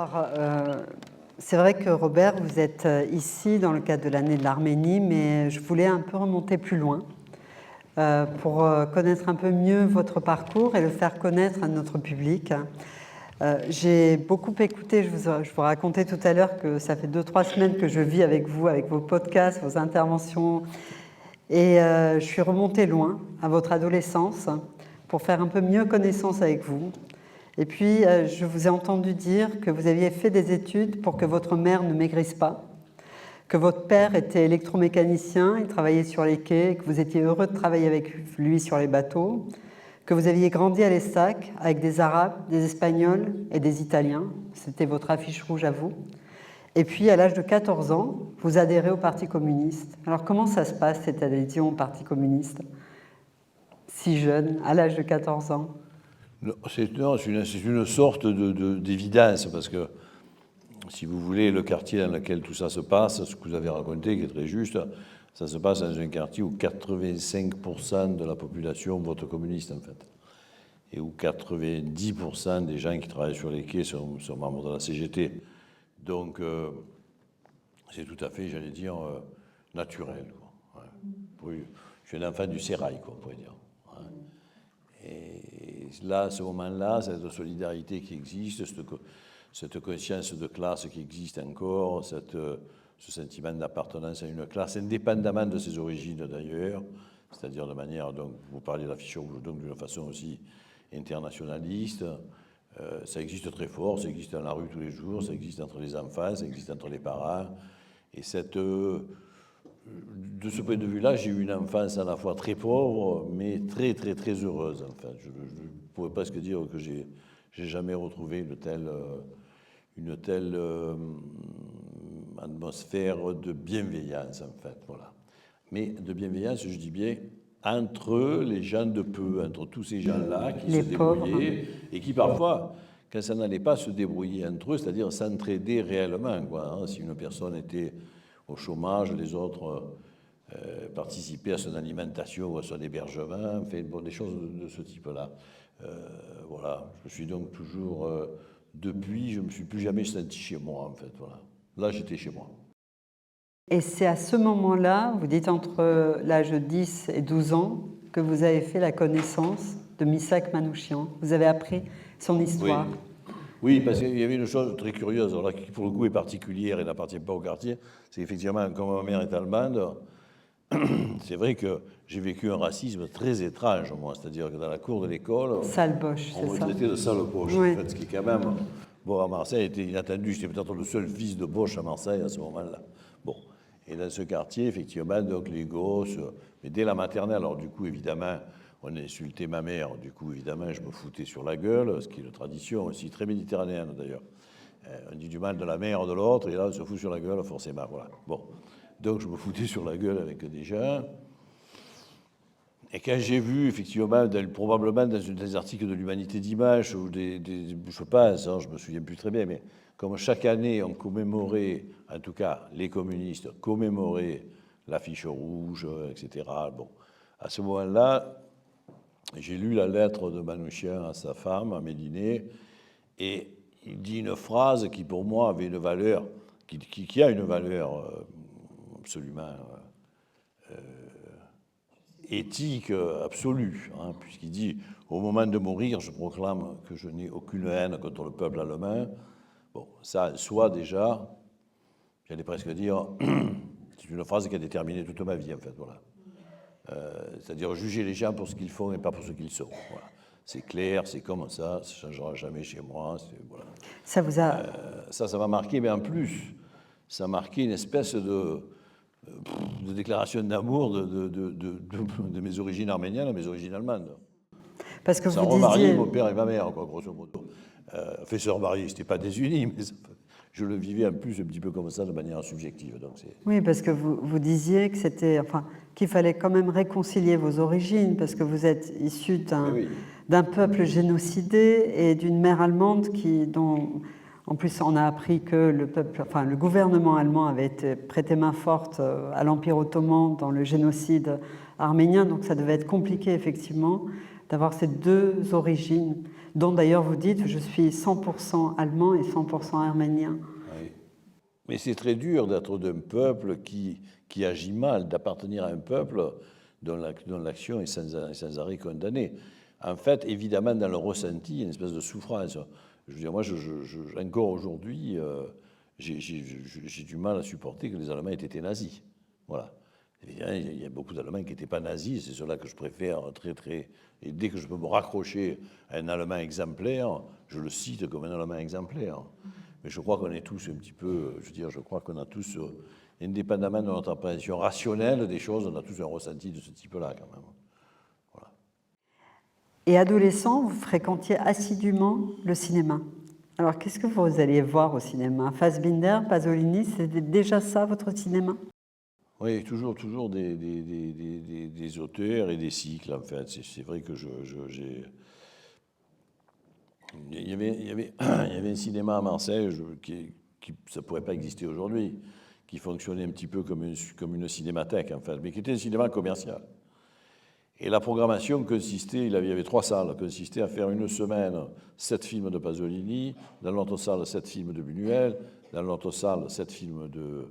Alors, c'est vrai que Robert, vous êtes ici dans le cadre de l'année de l'Arménie, mais je voulais un peu remonter plus loin pour connaître un peu mieux votre parcours et le faire connaître à notre public. J'ai beaucoup écouté, je vous racontais tout à l'heure que ça fait 2-3 semaines que je vis avec vous, avec vos podcasts, vos interventions, et je suis remontée loin à votre adolescence pour faire un peu mieux connaissance avec vous. Et puis, je vous ai entendu dire que vous aviez fait des études pour que votre mère ne maigrisse pas, que votre père était électromécanicien, il travaillait sur les quais, que vous étiez heureux de travailler avec lui sur les bateaux, que vous aviez grandi à l'Estac avec des Arabes, des Espagnols et des Italiens. C'était votre affiche rouge à vous. Et puis, à l'âge de 14 ans, vous adhérez au Parti communiste. Alors, comment ça se passe, cette adhésion au Parti communiste, si jeune, à l'âge de 14 ans? C'est une sorte d'évidence, parce que, si vous voulez, le quartier dans lequel tout ça se passe, ce que vous avez raconté, qui est très juste, ça se passe dans un quartier où 85% de la population vote communiste, en fait, et où 90% des gens qui travaillent sur les quais sont membres de la CGT. Donc, c'est tout à fait, j'allais dire, naturel, quoi. Ouais. Je suis un enfant du sérail, quoi, on pourrait dire. Et là, à ce moment-là, cette solidarité qui existe, cette conscience de classe qui existe encore, ce sentiment d'appartenance à une classe, indépendamment de ses origines d'ailleurs, c'est-à-dire de manière, donc, vous parliez de la fiche rouge, donc d'une façon aussi internationaliste, ça existe très fort, ça existe dans la rue tous les jours, ça existe entre les enfants, ça existe entre les parents, et de ce point de vue-là, j'ai eu une enfance à la fois très pauvre, mais très, très, très heureuse, en fait. Je pourrais presque dire que j'ai jamais retrouvé une telle atmosphère de bienveillance, en fait, voilà. Mais de bienveillance, je dis bien, entre les gens de peu, entre tous ces gens-là qui se débrouillaient et qui parfois, quand ça n'allait pas, se débrouiller entre eux, c'est-à-dire s'entraider réellement, quoi, hein. Si une personne était au chômage, les autres participaient à son alimentation ou à son hébergement, enfin, bon, des choses de ce type-là. Voilà, je me suis donc toujours, depuis, je ne me suis plus jamais senti chez moi, en fait, voilà. Là, j'étais chez moi. Et c'est à ce moment-là, vous dites entre l'âge de 10 et 12 ans, que vous avez fait la connaissance de Missak Manouchian. Vous avez appris son histoire. Oui, parce qu'il y avait une chose très curieuse, alors là, qui pour le coup est particulière et n'appartient pas au quartier, c'est qu'effectivement, comme ma mère est allemande, c'est vrai que j'ai vécu un racisme très étrange, moi, c'est-à-dire que dans la cour de l'école, Sale boche, on me traitait de sale boche, oui. en fait, ce qui quand même, bon, à Marseille, était inattendu. J'étais peut-être le seul fils de boche à Marseille à ce moment-là. Bon, et dans ce quartier, effectivement, donc les gosses, mais dès la maternelle, alors du coup, évidemment, on insultait ma mère, du coup, évidemment, je me foutais sur la gueule, ce qui est une tradition aussi très méditerranéenne, d'ailleurs. On dit du mal de la mère de l'autre, et là, on se fout sur la gueule, forcément, voilà. Bon, donc je me foutais sur la gueule avec des gens. Et quand j'ai vu, effectivement, probablement dans des articles de l'Humanité Dimanche, ou je pense, hein, je me souviens plus très bien, mais comme chaque année, on commémorait, en tout cas, les communistes commémoraient l'affiche rouge, etc. Bon, à ce moment-là, j'ai lu la lettre de Manouchian à sa femme, à Médinet, et il dit une phrase qui, pour moi, avait une valeur, qui a une valeur absolument éthique absolue, hein, puisqu'il dit « Au moment de mourir, je proclame que je n'ai aucune haine contre le peuple allemand ». Bon, ça, soit déjà, j'allais presque dire, c'est une phrase qui a déterminé toute ma vie, en fait, voilà. C'est-à-dire juger les gens pour ce qu'ils font et pas pour ce qu'ils sont. Voilà. C'est clair, c'est comme ça ne changera jamais chez moi. Voilà. Ça vous a... ça m'a marqué, mais en plus, ça a marqué une espèce de déclaration d'amour de mes origines arméniennes à mes origines allemandes. Parce que ça vous remariait disiez... mon père et ma mère, quoi, grosso modo. Fait se remarier, ce n'était pas désunis, mais je le vivais en plus un petit peu comme ça, de manière subjective. Donc oui, parce que vous disiez que c'était, enfin, qu'il fallait quand même réconcilier vos origines, parce que vous êtes issu d'un peuple génocidé et d'une mère allemande dont, en plus, on a appris que le gouvernement allemand avait prêté main forte à l'Empire ottoman dans le génocide arménien, donc ça devait être compliqué, effectivement, d'avoir ces deux origines. dont d'ailleurs vous dites « je suis 100% allemand et 100% arménien ». Oui. Mais c'est très dur d'être d'un peuple qui agit mal, d'appartenir à un peuple dont l'action est sans arrêt condamnée. En fait, évidemment, dans le ressenti, il y a une espèce de souffrance. Je veux dire, moi, encore aujourd'hui, j'ai du mal à supporter que les Allemands aient été nazis. Voilà. Évidemment, il y a beaucoup d'Allemands qui n'étaient pas nazis, c'est ceux-là que je préfère très. Et dès que je peux me raccrocher à un Allemand exemplaire, je le cite comme un Allemand exemplaire. Mais je crois qu'on est tous un petit peu, je veux dire, je crois qu'on a tous, indépendamment de notre appréhension rationnelle des choses, on a tous un ressenti de ce type-là quand même. Voilà. Et adolescent, vous fréquentiez assidûment le cinéma. Alors, qu'est-ce que vous alliez voir au cinéma? Fassbinder, Pasolini, c'était déjà ça, votre cinéma? Oui, toujours des auteurs et des cycles, en fait. C'est vrai que j'ai... Il y avait un cinéma à Marseille ça ne pourrait pas exister aujourd'hui, qui fonctionnait un petit peu comme une cinémathèque, en fait, mais qui était un cinéma commercial. Et la programmation consistait, il y avait 3 salles, consistait à faire une semaine 7 films de Pasolini, dans l'autre salle 7 films de Buñuel, dans l'autre salle 7 films de,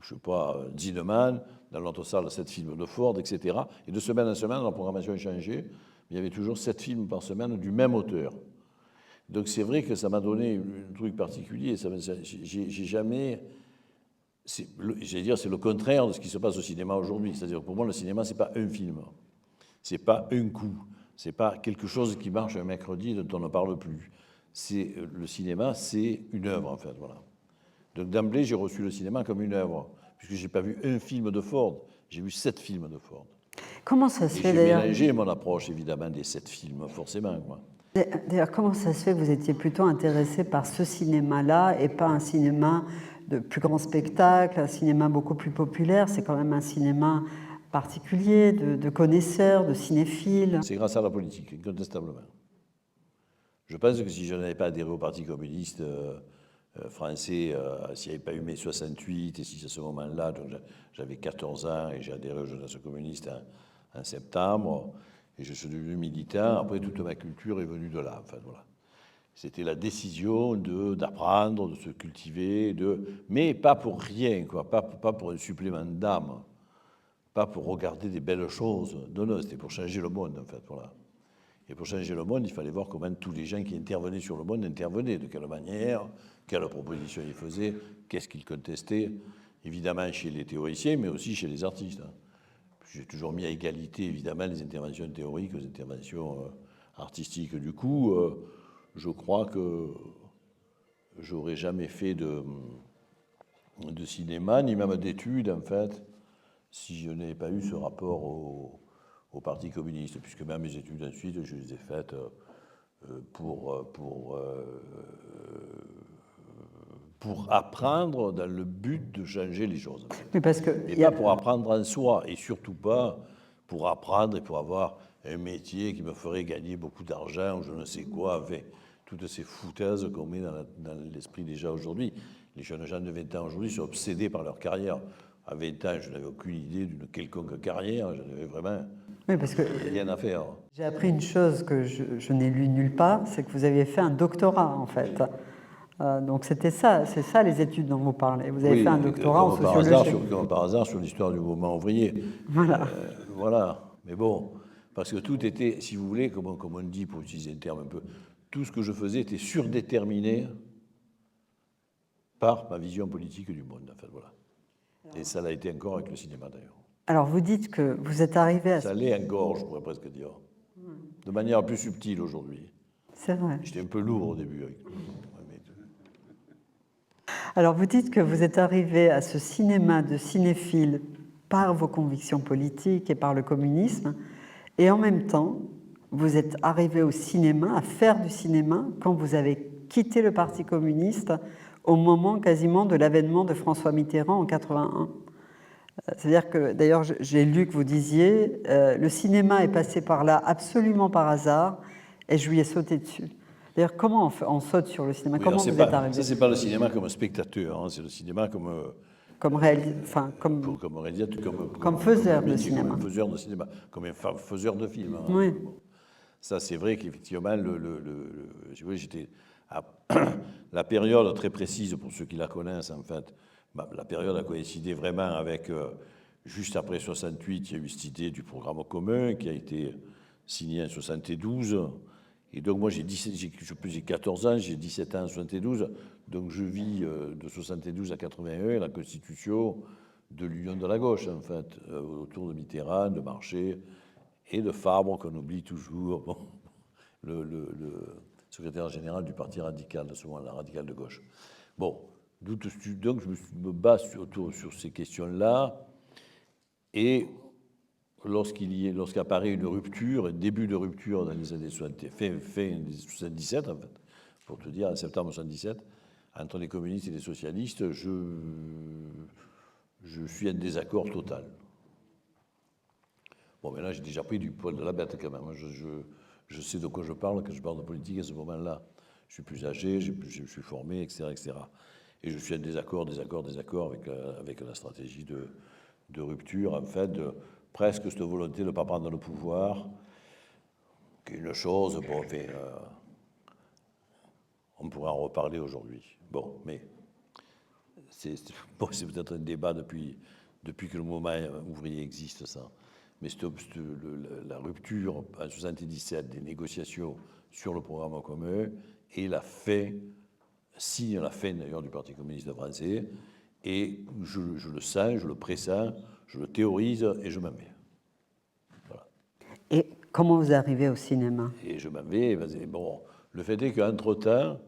je sais pas, Zinnemann, dans l'autre salle 7 films de Ford, etc. Et de semaine en semaine, la programmation changeait, mais il y avait toujours 7 films par semaine du même auteur. Donc c'est vrai que ça m'a donné un truc particulier. J'ai jamais... J'allais dire, c'est le contraire de ce qui se passe au cinéma aujourd'hui. C'est-à-dire, pour moi, le cinéma, c'est pas un film. C'est pas un coup. C'est pas quelque chose qui marche un mercredi dont on ne parle plus. Le cinéma, c'est une œuvre, en fait. Voilà. Donc d'emblée, j'ai reçu le cinéma comme une œuvre, puisque j'ai pas vu un film de Ford, j'ai vu 7 films de Ford. Comment ça se fait, j'ai d'ailleurs? mélangé mon approche, évidemment, des 7 films, forcément, quoi. D'ailleurs, comment ça se fait que vous étiez plutôt intéressé par ce cinéma-là et pas un cinéma de plus grand spectacle, un cinéma beaucoup plus populaire? C'est quand même un cinéma particulier, de connaisseurs, de cinéphiles. C'est grâce à la politique, incontestablement. Je pense que si je n'avais pas adhéré au Parti communiste français, s'il n'y avait pas eu mai 68, et si à ce moment-là, j'avais 14 ans et j'ai adhéré au Jeunesse communiste en septembre, et je suis devenu militant, après toute ma culture est venue de là, en fait, voilà. C'était la décision d'apprendre, de se cultiver, mais pas pour rien, quoi, pas pour un supplément d'âme, pas pour regarder des belles choses. Non, c'était pour changer le monde, en fait, voilà. Et pour changer le monde, il fallait voir comment tous les gens qui intervenaient sur le monde intervenaient, de quelle manière, quelles propositions ils faisaient, qu'est-ce qu'ils contestaient, évidemment chez les théoriciens, mais aussi chez les artistes. J'ai toujours mis à égalité, évidemment, les interventions théoriques aux interventions artistiques. Du coup, je crois que j'aurais jamais fait de cinéma, ni même d'études, en fait, si je n'avais pas eu ce rapport au Parti communiste, puisque même mes études ensuite, je les ai faites pour apprendre dans le but de changer les choses. En fait. Oui, parce que mais pas pour apprendre en soi, et surtout pas pour apprendre et pour avoir un métier qui me ferait gagner beaucoup d'argent ou je ne sais quoi, avec toutes ces foutaises qu'on met dans l'esprit déjà aujourd'hui. Les jeunes gens de 20 ans aujourd'hui sont obsédés par leur carrière. À 20 ans, je n'avais aucune idée d'une quelconque carrière, je n'avais vraiment rien à faire. J'ai appris une chose que je n'ai lu nulle part, c'est que vous aviez fait un doctorat, en fait. Donc c'était ça, c'est ça les études dont vous parlez. Vous avez fait un doctorat en sociologie. Comme par hasard sur l'histoire du mouvement ouvrier. Voilà. Voilà. Mais bon, parce que tout était, si vous voulez, comme on dit, pour utiliser un terme un peu, tout ce que je faisais était surdéterminé par ma vision politique du monde, en fait, voilà. Et ça l'a été encore avec le cinéma, d'ailleurs. Alors, vous dites que vous êtes arrivé à... Ça l'est encore, je pourrais presque dire. De manière plus subtile aujourd'hui. C'est vrai. J'étais un peu lourd au début. Alors, vous dites que vous êtes arrivé à ce cinéma de cinéphile par vos convictions politiques et par le communisme, et en même temps, vous êtes arrivé au cinéma, à faire du cinéma, quand vous avez quitté le Parti communiste au moment quasiment de l'avènement de François Mitterrand en 81. C'est-à-dire que, d'ailleurs, j'ai lu que vous disiez le cinéma est passé par là absolument par hasard et je lui ai sauté dessus. D'ailleurs, comment on saute sur le cinéma? Oui, comment vous êtes arrivé? Ça, c'est pas le cinéma comme spectateur, hein, c'est le cinéma comme comme faiseur de cinéma. Comme un faiseur de cinéma, comme un faiseur de film. Hein. Oui. Ça, c'est vrai qu'effectivement, j'étais à la période très précise, pour ceux qui la connaissent, en fait, la période a coïncidé vraiment avec, juste après 68, il y a eu cette idée du programme commun qui a été signé en 72. Et donc, moi, j'ai 14 ans, j'ai 17 ans en 72, donc je vis de 72 à 81 la constitution de l'Union de la gauche, en fait, autour de Mitterrand, de Marché et de Fabre, qu'on oublie toujours, bon, le secrétaire général du Parti radical, à ce moment-là, radical de gauche. Bon, donc je me bats sur ces questions-là, et lorsqu'apparaît une rupture, un début de rupture dans les années 70, fin des 77, en fait, pour te dire, en septembre 77, entre les communistes et les socialistes, je suis en désaccord total. Bon, mais là, j'ai déjà pris du poil de la bête, quand même. Je sais de quoi je parle quand je parle de politique à ce moment-là. Je suis plus âgé, je suis formé, etc., etc. Et je suis en désaccord avec la stratégie de rupture, en fait, presque cette volonté de ne pas prendre le pouvoir, qui est une chose, bon, enfin, on pourrait en reparler aujourd'hui. Bon, mais c'est peut-être un débat depuis que le mouvement ouvrier existe, ça. Mais la rupture en 1977 des négociations sur le programme commun et signe la fin d'ailleurs du Parti communiste français, et je le sens, je le pressens, je le théorise et je m'en vais. Voilà. Et comment vous arrivez au cinéma? Et je m'en vais, bon, le fait est qu'entre-temps,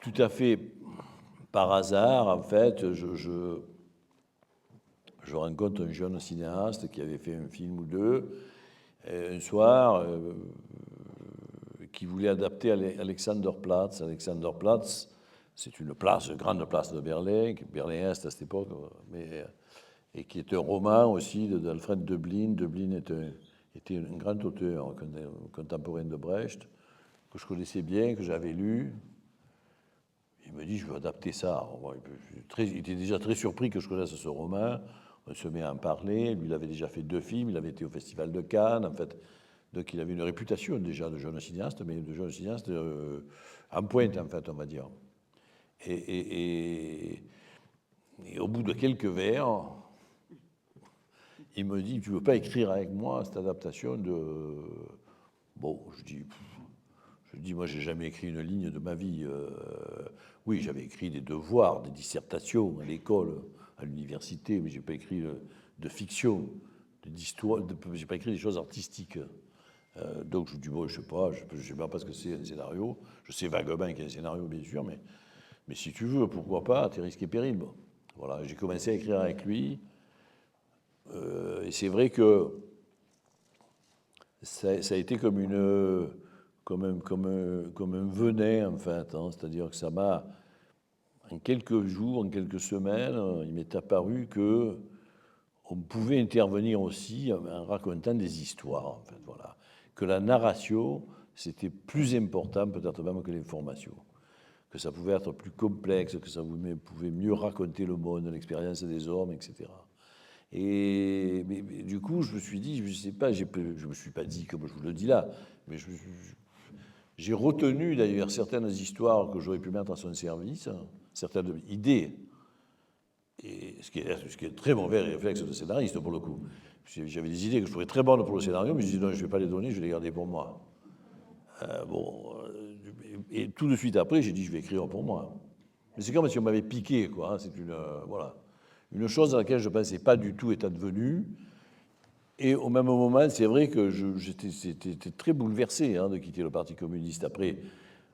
tout à fait par hasard, en fait, je rencontre un jeune cinéaste qui avait fait un film ou deux, un soir, qui voulait adapter Alexanderplatz. Alexanderplatz, c'est une grande place de Berlin, Berlin-Est à cette époque, et qui est un roman aussi d'Alfred Döblin. Döblin était un grand auteur contemporain de Brecht, que je connaissais bien, que j'avais lu. Il me dit, je veux adapter ça. Il était déjà très surpris que je connaisse ce roman. On se met à en parler. Lui, il avait déjà fait 2 films. Il avait été au Festival de Cannes, en fait. Donc, il avait une réputation déjà de jeune cinéaste, mais de jeune cinéaste en pointe, en fait, on va dire. Et au bout de quelques vers, il me dit, tu ne veux pas écrire avec moi cette adaptation de... Bon, je dis, moi, j'ai jamais écrit une ligne de ma vie. Oui, j'avais écrit des devoirs, des dissertations à l'école, à l'université, mais j'ai pas écrit de fiction, d'histoire, j'ai pas écrit des choses artistiques. Donc je dis, bon, je sais pas parce que c'est un scénario. Je sais vaguement qu'il y a un scénario, bien sûr, mais si tu veux, pourquoi pas, à tes risques et périls. Bon, voilà, j'ai commencé à écrire avec lui. Et c'est vrai que ça a été comme un venin, en fait. Hein, c'est-à-dire que ça m'a, en quelques jours, en quelques semaines, il m'est apparu que on pouvait intervenir aussi en racontant des histoires, en fait, voilà. Que la narration, c'était plus important peut-être même que l'information. Que ça pouvait être plus complexe, que ça pouvait mieux raconter le monde, l'expérience des hommes, etc. Mais du coup, je me suis dit, je sais pas, je me suis pas dit comme je vous le dis là, mais j'ai retenu d'ailleurs certaines histoires que j'aurais pu mettre à son service, certaines idées, et ce qui est un très mauvais réflexe de scénariste pour le coup. J'avais des idées que je trouvais très bonnes pour le scénario, mais je disais non, je ne vais pas les donner, je vais les garder pour moi. Et tout de suite après, j'ai dit je vais écrire pour moi. Mais c'est comme si on m'avait piqué, quoi. Hein, c'est voilà, une chose à laquelle je ne pensais pas du tout est advenue. Et au même moment, c'est vrai que j'étais très bouleversé de quitter le Parti communiste après,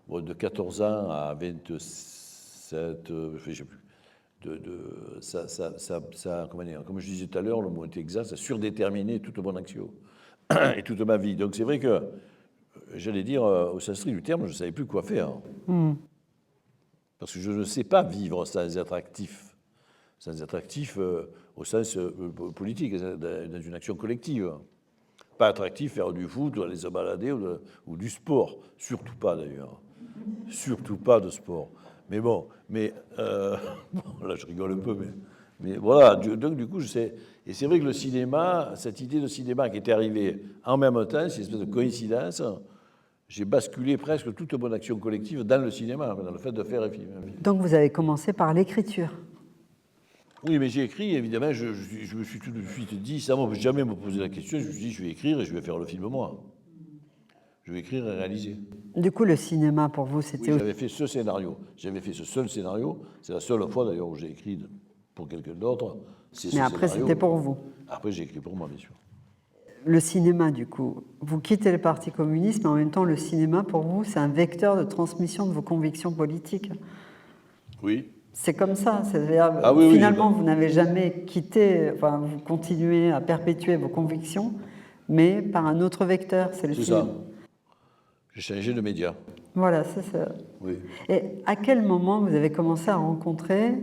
bon, de 14 ans à 27, je ne sais plus. Comment dire, comme je disais tout à l'heure, le mot était exact, ça a surdéterminé toute mon action et toute ma vie. Donc c'est vrai que, j'allais dire, au sens strict du terme, je ne savais plus quoi faire. Parce que je ne sais pas vivre sans être actif. Sans être actif au sens politique, dans une action collective. Pas attractif, faire du foot, ou aller se balader, ou du sport. Surtout pas d'ailleurs. Surtout pas de sport. Mais bon, là je rigole un peu, Mais voilà, donc du coup, je sais. Et c'est vrai que le cinéma, cette idée de cinéma qui était arrivée en même temps, c'est une espèce de coïncidence. J'ai basculé presque toute mon action collective dans le cinéma, dans le fait de faire un film. Donc vous avez commencé par l'écriture. Oui, mais j'ai écrit, évidemment, je me suis tout de suite dit, ça ne m'a jamais me poser la question, je me suis dit, je vais écrire et je vais faire le film moi. Je vais écrire et réaliser. Du coup, le cinéma, pour vous, c'était... Oui, j'avais fait ce scénario, j'avais fait ce seul scénario, c'est la seule fois d'ailleurs où j'ai écrit pour quelqu'un d'autre. Mais après, c'était pour vous. Après, j'ai écrit pour moi, bien sûr. Le cinéma, du coup, vous quittez le Parti communiste, mais en même temps, le cinéma, pour vous, c'est un vecteur de transmission de vos convictions politiques. Oui. C'est comme ça. C'est-à-dire, Oui, finalement, vous n'avez jamais quitté, enfin, vous continuez à perpétuer vos convictions, mais par un autre vecteur, c'est le cinéma. C'est ça. J'ai changé de média. Voilà, c'est ça. Oui. Et à quel moment vous avez commencé à rencontrer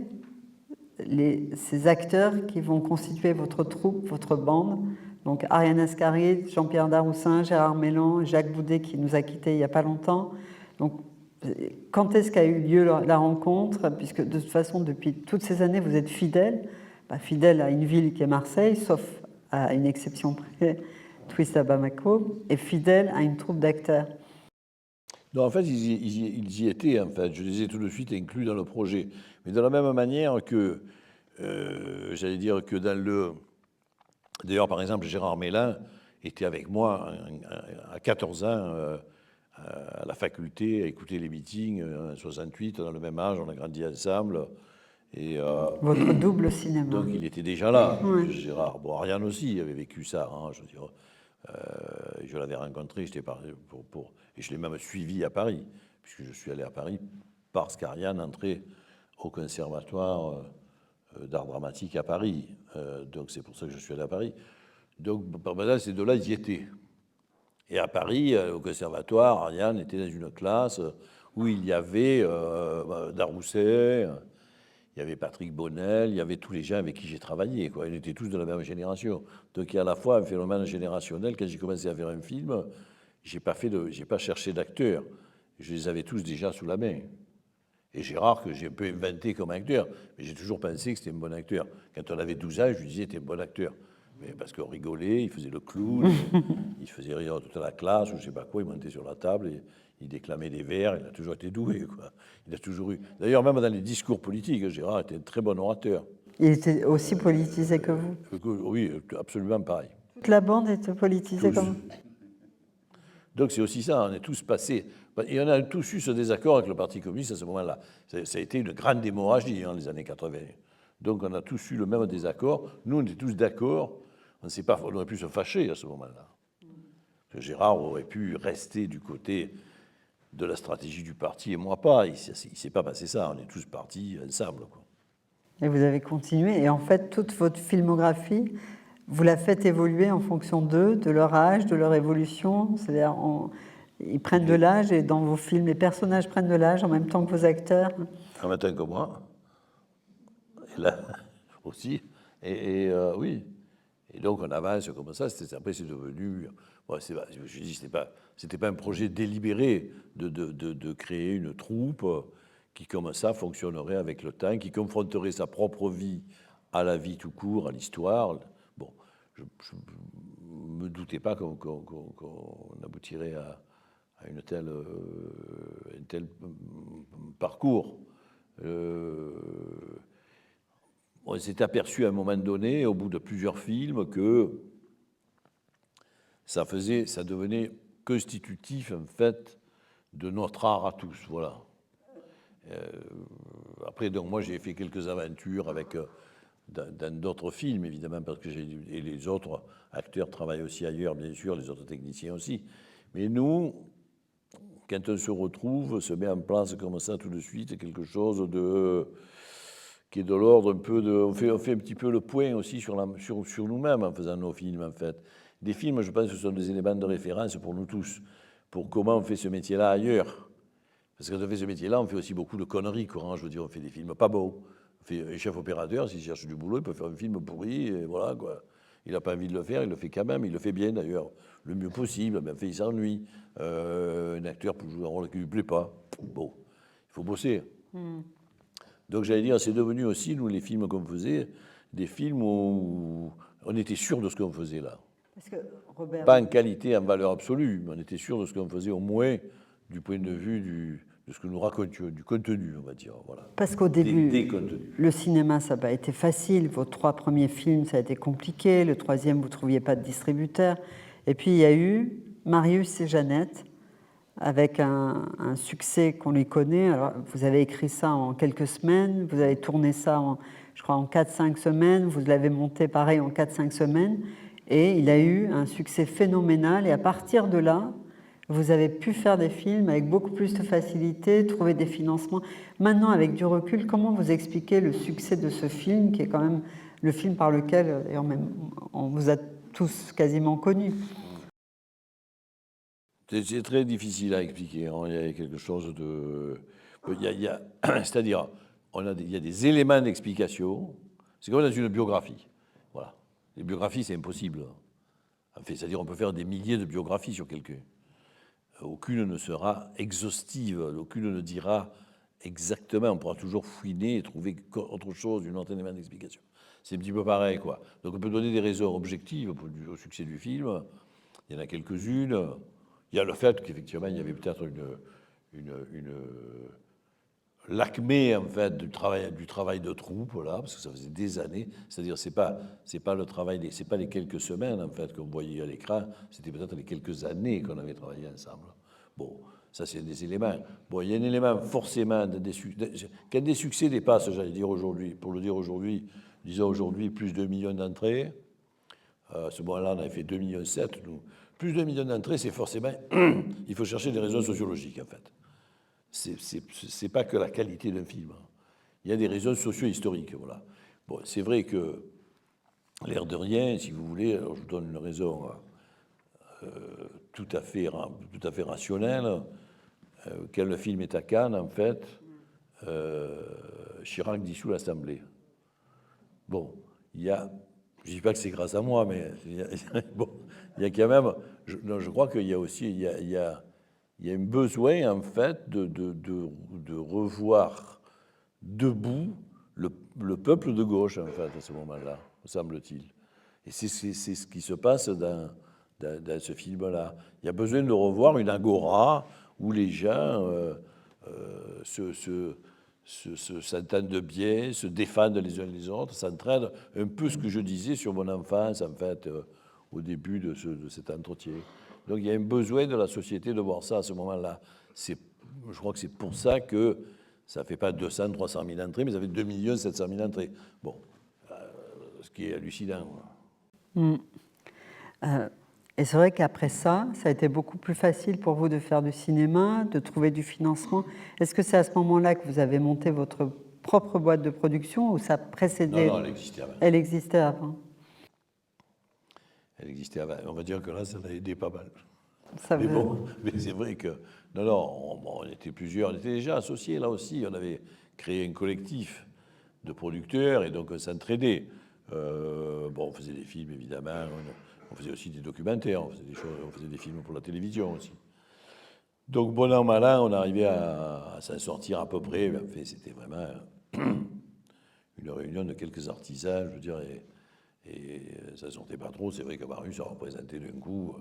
ces acteurs qui vont constituer votre troupe, votre bande? Donc Ariane Ascaride, Jean-Pierre Daroussin, Gérard Mélan, Jacques Boudet qui nous a quittés il n'y a pas longtemps. Donc quand est-ce qu'a eu lieu la rencontre? Puisque de toute façon, depuis toutes ces années, vous êtes fidèle, fidèle à une ville qui est Marseille, sauf à une exception près, Twist à Bamako, et fidèle à une troupe d'acteurs. Non, en fait, ils y étaient, en fait. Je les ai tout de suite inclus dans le projet. Mais de la même manière que, j'allais dire que dans le... D'ailleurs, par exemple, Gérard Mélin était avec moi à 14 ans à la faculté, à écouter les meetings, en 68, on a le même âge, on a grandi ensemble. Et, votre double cinéma. Donc il était déjà là, Ouais. Gérard. Bon, Ariane aussi avait vécu ça, hein, je veux dire. Je l'avais rencontré, et je l'ai même suivi à Paris, puisque je suis allé à Paris parce qu'Ariane entrait au conservatoire d'art dramatique à Paris. Donc c'est pour ça que je suis allé à Paris. Donc pendant ces deux-là, ils y étaient. Et à Paris, au conservatoire, Ariane était dans une classe où il y avait Darousset, il y avait Patrick Bonnel, il y avait tous les gens avec qui j'ai travaillé, quoi. Ils étaient tous de la même génération. Donc il y a à la fois un phénomène générationnel. Quand j'ai commencé à faire un film, j'ai pas cherché d'acteurs. Je les avais tous déjà sous la main. Et Gérard, que j'ai un peu inventé comme acteur, mais j'ai toujours pensé que c'était un bon acteur. Quand on avait 12 ans, je lui disais, t'es un bon acteur. Mais parce qu'on rigolait, il faisait le clown, il faisait rire toute la classe, ou je sais pas quoi, il montait sur la table et il déclamait des vers, il a toujours été doué, quoi. Il a toujours eu. D'ailleurs, même dans les discours politiques, Gérard était un très bon orateur. Il était aussi politisé que vous? Oui, absolument pareil. Toute la bande était politisée Tous. comme vous? Donc c'est aussi ça, on est tous passés. Et on a tous eu ce désaccord avec le Parti communiste à ce moment-là. Ça a été une grande hémorragie, les années 80. Donc on a tous eu le même désaccord. Nous, on était tous d'accord. On aurait pu se fâcher à ce moment-là. Gérard aurait pu rester du côté de la stratégie du parti et moi pas. Il ne s'est pas passé ça. On est tous partis ensemble, quoi. Et vous avez continué. Et en fait, toute votre filmographie, vous la faites évoluer en fonction d'eux, de leur âge, de leur évolution. C'est-à-dire, ils prennent de l'âge et dans vos films, les personnages prennent de l'âge en même temps que vos acteurs. En même temps que moi. Et là aussi. Oui. Et donc on avance comme ça. Après, c'est devenu. Bon, je dis, c'était pas un projet délibéré de créer une troupe qui, comme ça, fonctionnerait avec le temps, qui confronterait sa propre vie à la vie tout court, à l'histoire. Bon, je me doutais pas qu'on aboutirait à un tel parcours. On s'est aperçu à un moment donné, au bout de plusieurs films, que ça devenait constitutif, en fait, de notre art à tous. Voilà. Après, donc, moi, j'ai fait quelques aventures dans d'autres films, évidemment, parce que et les autres acteurs travaillent aussi ailleurs, bien sûr, les autres techniciens aussi. Mais nous, quand on se retrouve, se met en place comme ça tout de suite quelque chose qui est de l'ordre un peu de... On fait un petit peu le point aussi sur nous-mêmes en faisant nos films, en fait. Des films, je pense que ce sont des éléments de référence pour nous tous, pour comment on fait ce métier-là ailleurs. Parce que quand on fait ce métier-là, on fait aussi beaucoup de conneries, quoi. Je veux dire, on fait des films pas beaux. On fait un chef opérateur, s'il cherche du boulot, il peut faire un film pourri, et voilà, quoi. Il n'a pas envie de le faire, il le fait quand même, il le fait bien d'ailleurs, le mieux possible, mais fait, il s'ennuie. Un acteur pour jouer un rôle qui ne lui plaît pas, bon, il faut bosser. Donc j'allais dire, c'est devenu aussi, nous, les films qu'on faisait, des films où on était sûr de ce qu'on faisait là. Parce que, Robert, Pas en qualité, en valeur absolue, mais on était sûr de ce qu'on faisait, au moins du point de vue de ce que nous racontions, du contenu, on va dire. Voilà. parce qu'au début, Des contenus. le cinéma, ça n'a pas été facile. Vos 3 premiers films, ça a été compliqué. Le 3e, vous ne trouviez pas de distributeur. Et puis, il y a eu Marius et Jeannette, avec un succès qu'on lui connaît. Alors, vous avez écrit ça en quelques semaines, vous avez tourné ça, je crois, en 4-5 semaines, vous l'avez monté pareil en 4-5 semaines, et il a eu un succès phénoménal. Et à partir de là, vous avez pu faire des films avec beaucoup plus de facilité, trouver des financements. Maintenant, avec du recul, comment vous expliquez le succès de ce film, qui est quand même le film par lequel on vous a tous quasiment connus? C'est très difficile à expliquer. Hein. Il y a quelque chose de... C'est-à-dire, il y a des éléments d'explication. C'est comme dans une biographie. Voilà. Les biographies, c'est impossible. En fait, c'est-à-dire, on peut faire des milliers de biographies sur quelqu'un. Aucune ne sera exhaustive, aucune ne dira exactement. On pourra toujours fouiner et trouver autre chose, un autre élément d'explication. C'est un petit peu pareil, quoi. Donc, on peut donner des raisons objectives au succès du film. Il y en a quelques-unes. Il y a le fait qu'effectivement, il y avait peut-être l'acmé en fait du travail de troupe là, parce que ça faisait des années. C'est-à-dire, c'est pas le travail, c'est pas les quelques semaines en fait qu'on voyait à l'écran. C'était peut-être les quelques années qu'on avait travaillé ensemble. Bon, ça c'est des éléments. Bon, il y a un élément forcément quand des succès dépassent, j'allais dire aujourd'hui, pour le dire aujourd'hui, disons aujourd'hui plus de 2 millions d'entrées. À ce moment-là, on avait fait 2,7 millions, nous. Plus de 2 millions d'entrées, c'est forcément... il faut chercher des raisons sociologiques, en fait. C'est pas que la qualité d'un film. Il y a des raisons socio-historiques, voilà. Bon, c'est vrai que, l'air de rien, si vous voulez, alors je vous donne une raison tout à fait rationnelle. Quand le film est à Cannes, en fait, Chirac dissout l'Assemblée. Bon, il y a... Je ne dis pas que c'est grâce à moi, mais bon, il y a quand même. Je crois qu'il y a aussi il y a un besoin en fait de revoir debout le peuple de gauche en fait à ce moment-là, semble-t-il. Et c'est ce qui se passe dans ce film-là. Il y a besoin de revoir une agora où les gens s'entendent bien, se défendent les uns les autres, s'entraident. Un peu ce que je disais sur mon enfance, en fait, au début de cet entretien. Donc il y a un besoin de la société de voir ça à ce moment-là. Je crois que c'est pour ça que ça ne fait pas 200 300 000 entrées, mais ça fait 2 700 000 entrées. Bon, ce qui est hallucinant. Et c'est vrai qu'après ça, ça a été beaucoup plus facile pour vous de faire du cinéma, de trouver du financement. Est-ce que c'est à ce moment-là que vous avez monté votre propre boîte de production ou ça précédait? Non, elle existait avant. Elle existait avant. Elle existait avant. On va dire que là, ça l'a aidé pas mal. Ça Mais veut- bon, mais c'est vrai que... Non, on était plusieurs, on était déjà associés là aussi. On avait créé un collectif de producteurs et donc on s'entraidait. On faisait des films, évidemment. On faisait aussi des documentaires, on faisait des films pour la télévision aussi. Donc, bon an, mal an, on arrivait à s'en sortir à peu près. En fait, c'était vraiment une réunion de quelques artisans, je veux dire, et ça ne sortait pas trop. C'est vrai que Marius a représenté d'un coup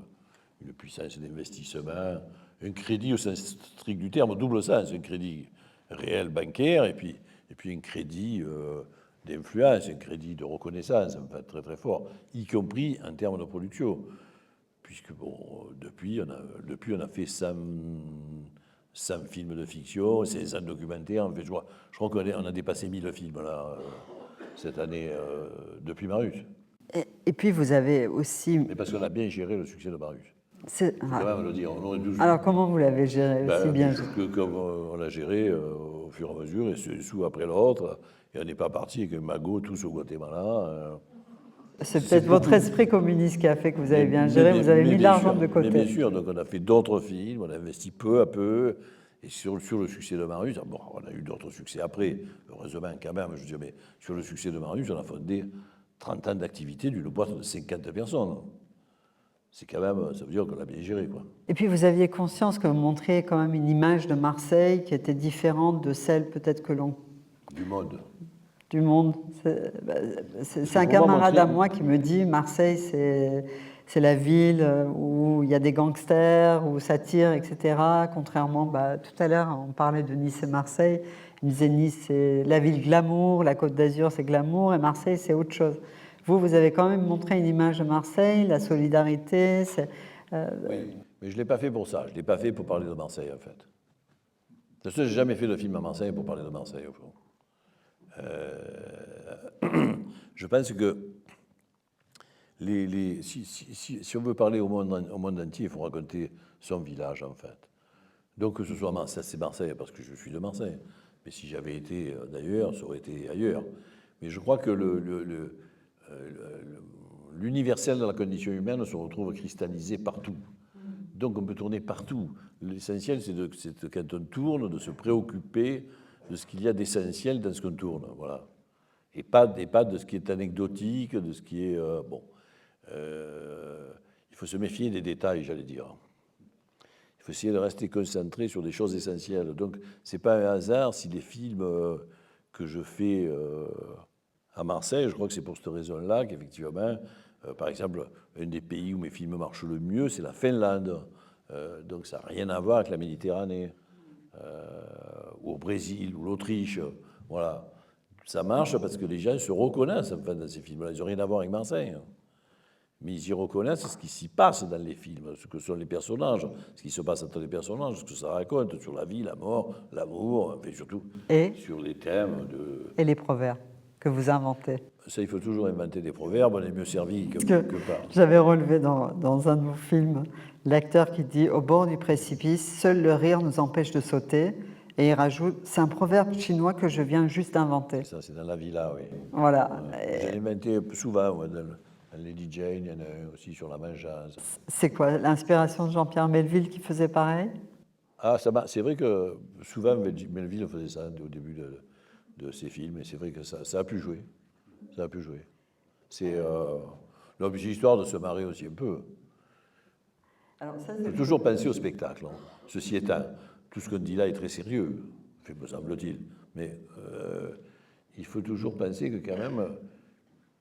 une puissance d'investissement, un crédit au sens strict du terme, au double sens, un crédit réel bancaire et puis un crédit d'influence, un crédit de reconnaissance, en fait, très très fort, y compris en termes de production. Puisque, bon, depuis, on a fait 100 films de fiction, 500 documentaires. En fait, je crois qu'on a dépassé 1000 films, là, cette année, depuis Marius. Et puis vous avez aussi... Mais parce qu'on a bien géré le succès de Marius. c'est- Il faut quand même le dire. On aurait dû- Alors comment vous l'avez géré aussi bien? Comme on l'a géré au fur et à mesure, et ce sous après l'autre, et on n'est pas parti avec un magot tous au Guatemala. C'est peut-être votre beaucoup. esprit communiste qui a fait que vous avez bien géré, vous avez mis bien l'argent sûr, de côté. Mais bien sûr, donc on a fait d'autres films, on a investi peu à peu, et sur le succès de Marius, bon, on a eu d'autres succès après, heureusement quand même, je veux dire, mais sur le succès de Marius, on a fondé 30 ans d'activité d'une boîte de 50 personnes. C'est quand même, ça veut dire qu'on l'a bien géré, quoi. Et puis vous aviez conscience que vous montriez quand même une image de Marseille qui était différente de celle peut-être que l'on Du monde. Du monde. C'est un Pour moi, camarade à Marseille- moi qui me dit Marseille, c'est la ville où il y a des gangsters, où ça tire, etc. Contrairement, tout à l'heure, on parlait de Nice et Marseille. Il me disait Nice, c'est la ville glamour, la Côte d'Azur, c'est glamour, et Marseille, c'est autre chose. Vous avez quand même montré une image de Marseille, la solidarité. Oui, mais je ne l'ai pas fait pour ça. Je ne l'ai pas fait pour parler de Marseille, en fait. De ce fait, je n'ai jamais fait de film à Marseille pour parler de Marseille, au fond. Je pense que si on veut parler au monde entier, il faut raconter son village, en fait. Donc, que ce soit Marseille, c'est Marseille, parce que je suis de Marseille. Mais si j'avais été d'ailleurs, ça aurait été ailleurs. Mais je crois que l'universel de la condition humaine se retrouve cristallisé partout. Donc, on peut tourner partout. L'essentiel, c'est quand on tourne, de se préoccuper de ce qu'il y a d'essentiel dans ce qu'on tourne. Voilà. Et pas de ce qui est anecdotique, de ce qui est... il faut se méfier des détails, j'allais dire. Il faut essayer de rester concentré sur des choses essentielles. Donc, ce n'est pas un hasard si les films que je fais à Marseille, je crois que c'est pour cette raison-là qu'effectivement, par exemple, un des pays où mes films marchent le mieux, c'est la Finlande. Donc, ça n'a rien à voir avec la Méditerranée. Ou au Brésil, ou l'Autriche. Voilà. Ça marche parce que les gens se reconnaissent enfin, dans ces films-là. Ils n'ont rien à voir avec Marseille. Mais ils y reconnaissent ce qui s'y passe dans les films, ce que sont les personnages, ce qui se passe entre les personnages, ce que ça raconte sur la vie, la mort, l'amour, et surtout sur les thèmes de... Et les proverbes que vous inventez. Ça, il faut toujours inventer des proverbes, on est mieux servi que pas. J'avais relevé dans un de vos films l'acteur qui dit « Au bord du précipice, seul le rire nous empêche de sauter ». Et il rajoute « C'est un proverbe chinois que je viens juste d'inventer ». Ça, c'est dans la villa, oui. Voilà. J'ai inventé souvent, moi, dans Lady Jane, il y en a un aussi sur la mangeance. C'est quoi, l'inspiration de Jean-Pierre Melville qui faisait pareil? Ah, c'est vrai que souvent Melville faisait ça au début de ses films, et c'est vrai que ça a pu jouer. Ça a pu jouer. C'est l'histoire de se marrer aussi un peu. Alors ça, Il faut toujours penser au spectacle. Hein. Ceci étant, tout ce qu'on dit là est très sérieux, me semble-t-il. Mais il faut toujours penser que quand même,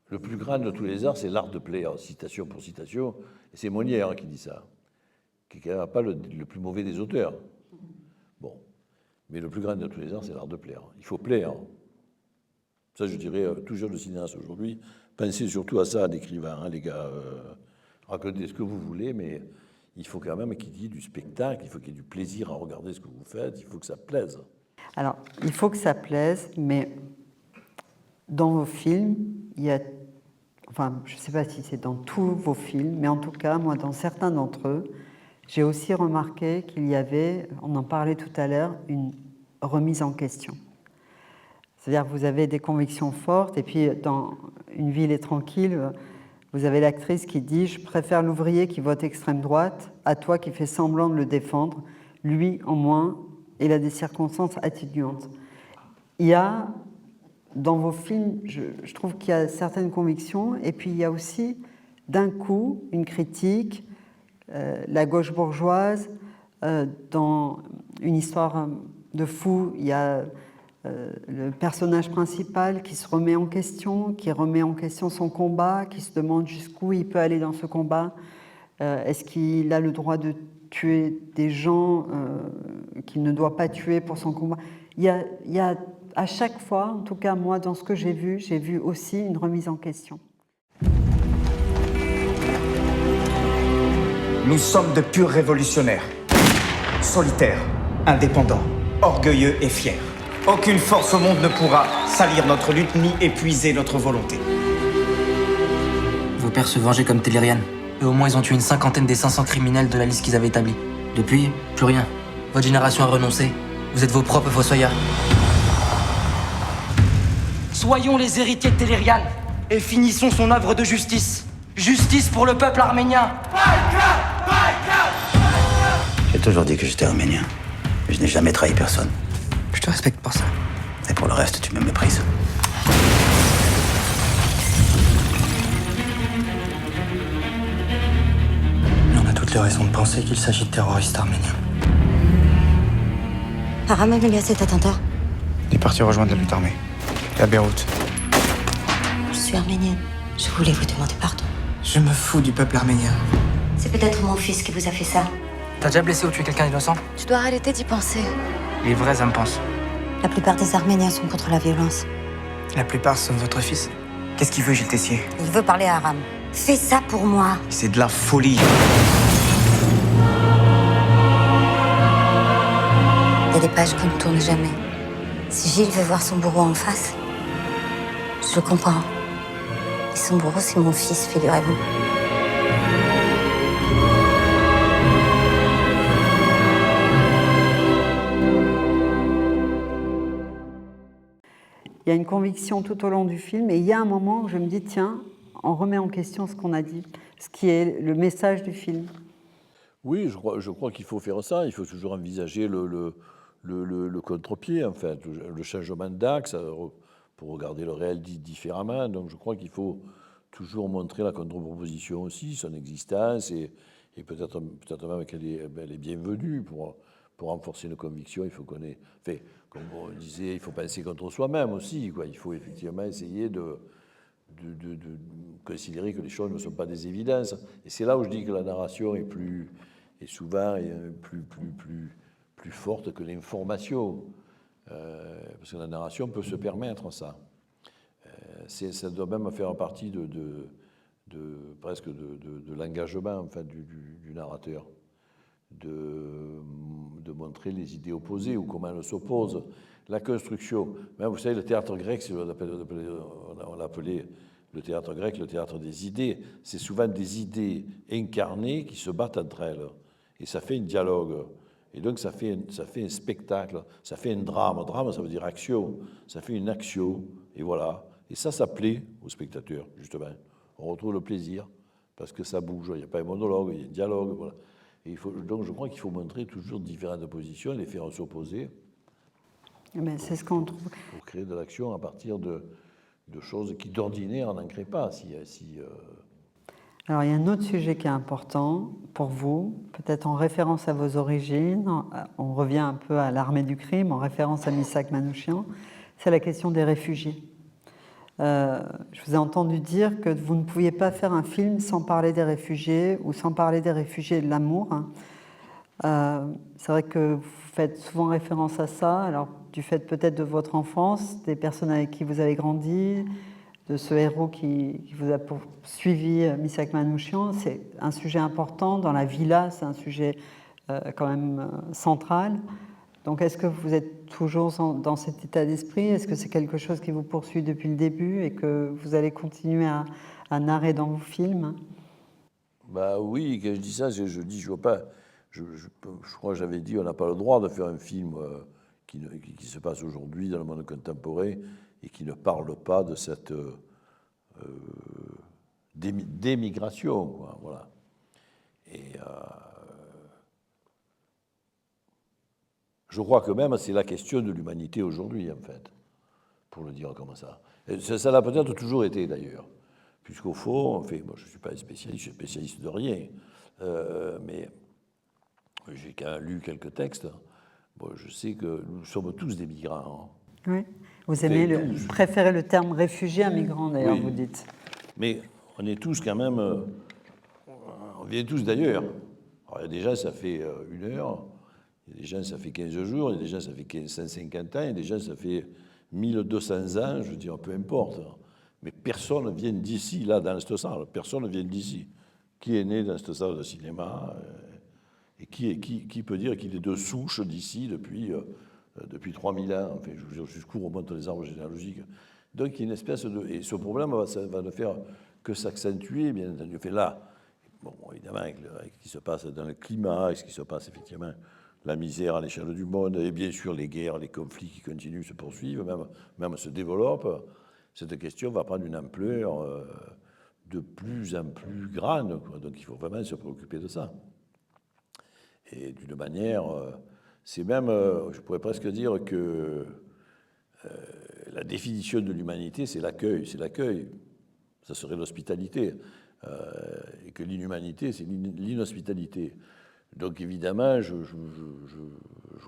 le plus grand de tous les arts, c'est l'art de plaire, citation pour citation. Et c'est Molière qui dit ça, qui n'est quand même pas le plus mauvais des auteurs. Bon. Mais le plus grand de tous les arts, c'est l'art de plaire. Il faut plaire. Ça, je dirais, tout jeune cinéaste aujourd'hui, pensez surtout à ça, d'écrivain, hein, les gars. Racontez ce que vous voulez, mais il faut quand même qu'il y ait du spectacle, il faut qu'il y ait du plaisir à regarder ce que vous faites, il faut que ça plaise. Alors, il faut que ça plaise, mais dans vos films, il y a... Enfin, je ne sais pas si c'est dans tous vos films, mais en tout cas, moi, dans certains d'entre eux, j'ai aussi remarqué qu'il y avait, on en parlait tout à l'heure, une remise en question. C'est-à-dire que vous avez des convictions fortes, et puis dans Une ville est tranquille, vous avez l'actrice qui dit « Je préfère l'ouvrier qui vote extrême droite à toi qui fais semblant de le défendre. Lui, au moins, il a des circonstances atténuantes. » Il y a, dans vos films, je trouve qu'il y a certaines convictions, et puis il y a aussi, d'un coup, une critique, la gauche bourgeoise, dans Une histoire de fou, il y a le personnage principal qui se remet en question, qui remet en question son combat, qui se demande jusqu'où il peut aller dans ce combat. Est-ce qu'il a le droit de tuer des gens qu'il ne doit pas tuer pour son combat? Il y a à chaque fois, en tout cas moi dans ce que j'ai vu aussi une remise en question. Nous sommes de purs révolutionnaires, solitaires, indépendants, orgueilleux et fiers. Aucune force au monde ne pourra salir notre lutte ni épuiser notre volonté. Vos pères se vengeaient comme Tellurian. Et au moins, ils ont tué une cinquantaine des 500 criminels de la liste qu'ils avaient établie. Depuis, plus rien. Votre génération a renoncé. Vous êtes vos propres fossoyeurs. Soyons les héritiers de Tellurian et finissons son œuvre de justice. Justice pour le peuple arménien. J'ai toujours dit que j'étais arménien. Mais je n'ai jamais trahi personne. Je te respecte pour ça. Et pour le reste, tu me méprises. On a toutes les raisons de penser qu'il s'agit de terroristes arméniens. Aram a eu lieu cet attentat. Il est parti rejoindre la lutte armée. À Beyrouth. Je suis arménienne. Je voulais vous demander pardon. Je me fous du peuple arménien. C'est peut-être mon fils qui vous a fait ça. T'as déjà blessé ou tué quelqu'un d'innocent? Tu dois arrêter d'y penser. Les vrais âmes pensent. La plupart des Arméniens sont contre la violence. La plupart sauf votre fils. Qu'est-ce qu'il veut, Gilles Tessier? Il veut parler arabe. Fais ça pour moi. C'est de la folie. Il y a des pages qu'on ne tourne jamais. Si Gilles veut voir son bourreau en face, je le comprends. Et son bourreau, c'est mon fils, figurez-vous. Il y a une conviction tout au long du film et il y a un moment où je me dis, tiens, on remet en question ce qu'on a dit, ce qui est le message du film. Oui, je crois qu'il faut faire ça. Il faut toujours envisager le contre-pied, en fait, le changement d'axe pour regarder le réel différemment. Donc je crois qu'il faut toujours montrer la contre-proposition aussi, son existence, et peut-être même qu'elle est bienvenue pour renforcer nos convictions. Il faut qu'on ait... Enfin, comme on disait, il faut penser contre soi-même aussi, quoi. Il faut effectivement essayer de considérer que les choses ne sont pas des évidences. Et c'est là où je dis que la narration est souvent plus forte que l'information. Parce que la narration peut se permettre ça. Ça doit même faire partie presque de l'engagement, enfin, du narrateur. De montrer les idées opposées ou comment elles s'opposent. La construction, même, vous savez, le théâtre grec, on l'appelait le théâtre grec, le théâtre des idées, c'est souvent des idées incarnées qui se battent entre elles. Et ça fait un dialogue. Et donc ça fait un spectacle, ça fait un drame. Drame, ça veut dire action. Ça fait une action, et voilà. Et ça plaît aux spectateurs, justement. On retrouve le plaisir, parce que ça bouge. Il n'y a pas un monologue, il y a un dialogue, voilà. Et donc je crois qu'il faut montrer toujours différentes positions, les faire s'opposer. Mais c'est ce qu'on trouve. Pour créer de l'action à partir de choses qui d'ordinaire n'en créent pas. Alors il y a un autre sujet qui est important pour vous, peut-être en référence à vos origines, on revient un peu à l'armée du crime, en référence à Missak Manouchian, c'est la question des réfugiés. Je vous ai entendu dire que vous ne pouviez pas faire un film sans parler des réfugiés ou sans parler des réfugiés et de l'amour. C'est vrai que vous faites souvent référence à ça, alors du fait peut-être de votre enfance, des personnes avec qui vous avez grandi, de ce héros qui vous a suivi, Missak Manouchian. C'est un sujet important dans la villa, c'est un sujet quand même central. Donc, est-ce que vous êtes toujours dans cet état d'esprit? Est-ce que c'est quelque chose qui vous poursuit depuis le début et que vous allez continuer à narrer dans vos films? Bah oui, quand je dis ça, je vois pas. Je crois que j'avais dit, on n'a pas le droit de faire un film qui se passe aujourd'hui dans le monde contemporain et qui ne parle pas de cette démigration, quoi, voilà. Et je crois que même c'est la question de l'humanité aujourd'hui, en fait, pour le dire comme ça. Et ça l'a peut-être toujours été, d'ailleurs, puisqu'au fond, enfin, moi, je ne suis pas spécialiste, je suis spécialiste de rien, mais j'ai quand même lu quelques textes. Bon, je sais que nous sommes tous des migrants. Hein. Oui. Vous aimez préférez le terme réfugié à migrant, d'ailleurs, oui. Vous dites. Mais on est tous quand même... on vient tous d'ailleurs. Alors, il y a des gens, ça fait 1 heure. Il y a des gens, ça fait 15 jours, il y a des gens, ça fait 150 ans, il y a des gens, ça fait 1200 ans, je veux dire, peu importe. Mais personne ne vient d'ici, là, dans cette salle. Personne ne vient d'ici. Qui est né dans cette salle de cinéma et qui peut dire qu'il est de souche d'ici depuis 3000 ans, enfin, je veux dire, jusqu'où remontent les arbres généalogiques. Donc, il y a une espèce de... Et ce problème va ne faire que s'accentuer, bien entendu. Fait là, bon, évidemment, avec ce qui se passe dans le climat, avec ce qui se passe, effectivement... la misère à l'échelle du monde, et bien sûr les guerres, les conflits qui continuent, se poursuivent, même se développent, cette question va prendre une ampleur de plus en plus grande, quoi. Donc il faut vraiment se préoccuper de ça. Et d'une manière, c'est même, je pourrais presque dire que la définition de l'humanité, c'est l'accueil, ça serait l'hospitalité, et que l'inhumanité, c'est l'inhospitalité. Donc évidemment, je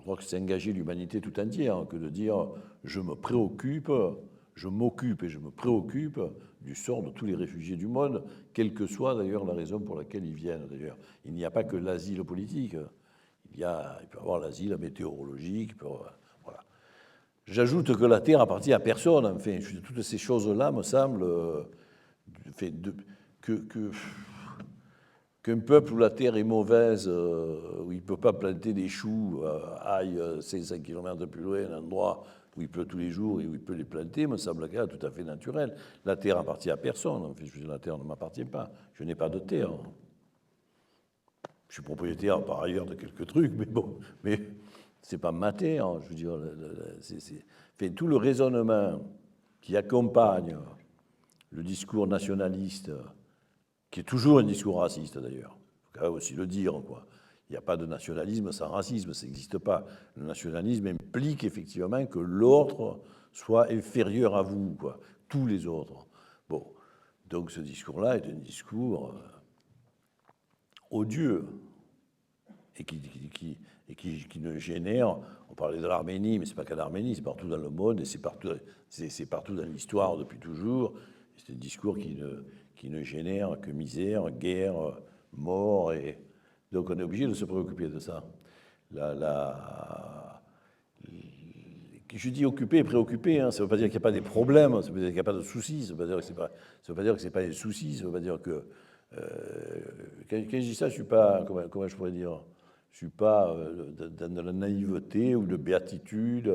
crois que c'est engager l'humanité tout entière que de dire je me préoccupe, je m'occupe et je me préoccupe du sort de tous les réfugiés du monde, quelle que soit d'ailleurs la raison pour laquelle ils viennent. D'ailleurs, il n'y a pas que l'asile politique. Il peut y avoir l'asile météorologique. Voilà. J'ajoute que la terre appartient à personne. Enfin, toutes ces choses-là me semblent qu'un peuple où la terre est mauvaise, où il ne peut pas planter des choux, aille 500 km plus loin, un endroit où il pleut tous les jours et où il peut les planter, me semble tout à fait naturel. La terre appartient à personne. En fait, la terre ne m'appartient pas. Je n'ai pas de terre. Je suis propriétaire par ailleurs de quelques trucs, mais bon, mais c'est pas ma terre. Je veux dire, enfin, tout le raisonnement qui accompagne le discours nationaliste, qui est toujours un discours raciste d'ailleurs, il faut quand même aussi le dire, quoi. Il n'y a pas de nationalisme sans racisme, ça n'existe pas. Le nationalisme implique effectivement que l'autre soit inférieur à vous, quoi, tous les autres. Bon, donc ce discours-là est un discours odieux et qui ne génère, on parlait de l'Arménie, mais ce n'est pas qu'à l'Arménie, c'est partout dans le monde et c'est partout dans l'histoire depuis toujours. C'est un discours qui ne génère que misère, guerre, mort, et donc on est obligé de se préoccuper de ça. Je dis occupé et préoccupé, hein, ça ne veut pas dire qu'il n'y a pas des problèmes, ça veut dire qu'il n'y a pas de soucis, ça ne veut pas dire que ce n'est pas des soucis, ça ne veut pas dire que... quand je dis ça, je ne suis pas, comment je pourrais dire, je ne suis pas dans de la naïveté ou de béatitude,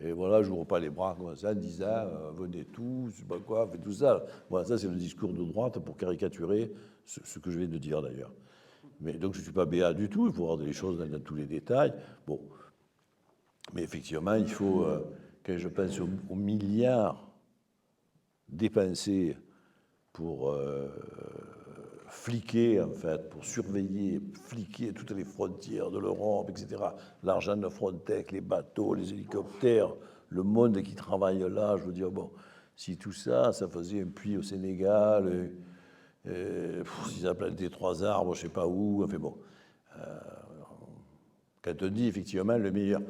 et voilà, je n'ouvre pas les bras comme ça en disant venez tous, je sais pas quoi, faites tout ça. Voilà, ça c'est le discours de droite pour caricaturer ce que je viens de dire d'ailleurs. Mais donc je ne suis pas béat du tout, il faut voir les choses dans tous les détails. Bon, mais effectivement, il faut, quand je pense aux milliards dépensés pour fliquer, en fait, pour surveiller, fliquer toutes les frontières de l'Europe, etc. L'argent de Frontex, les bateaux, les hélicoptères, le monde qui travaille là, je veux dire, bon, si tout ça, ça faisait un puits au Sénégal, si ça plantait 3 arbres, je ne sais pas où, enfin bon. Quand on dit effectivement le meilleur,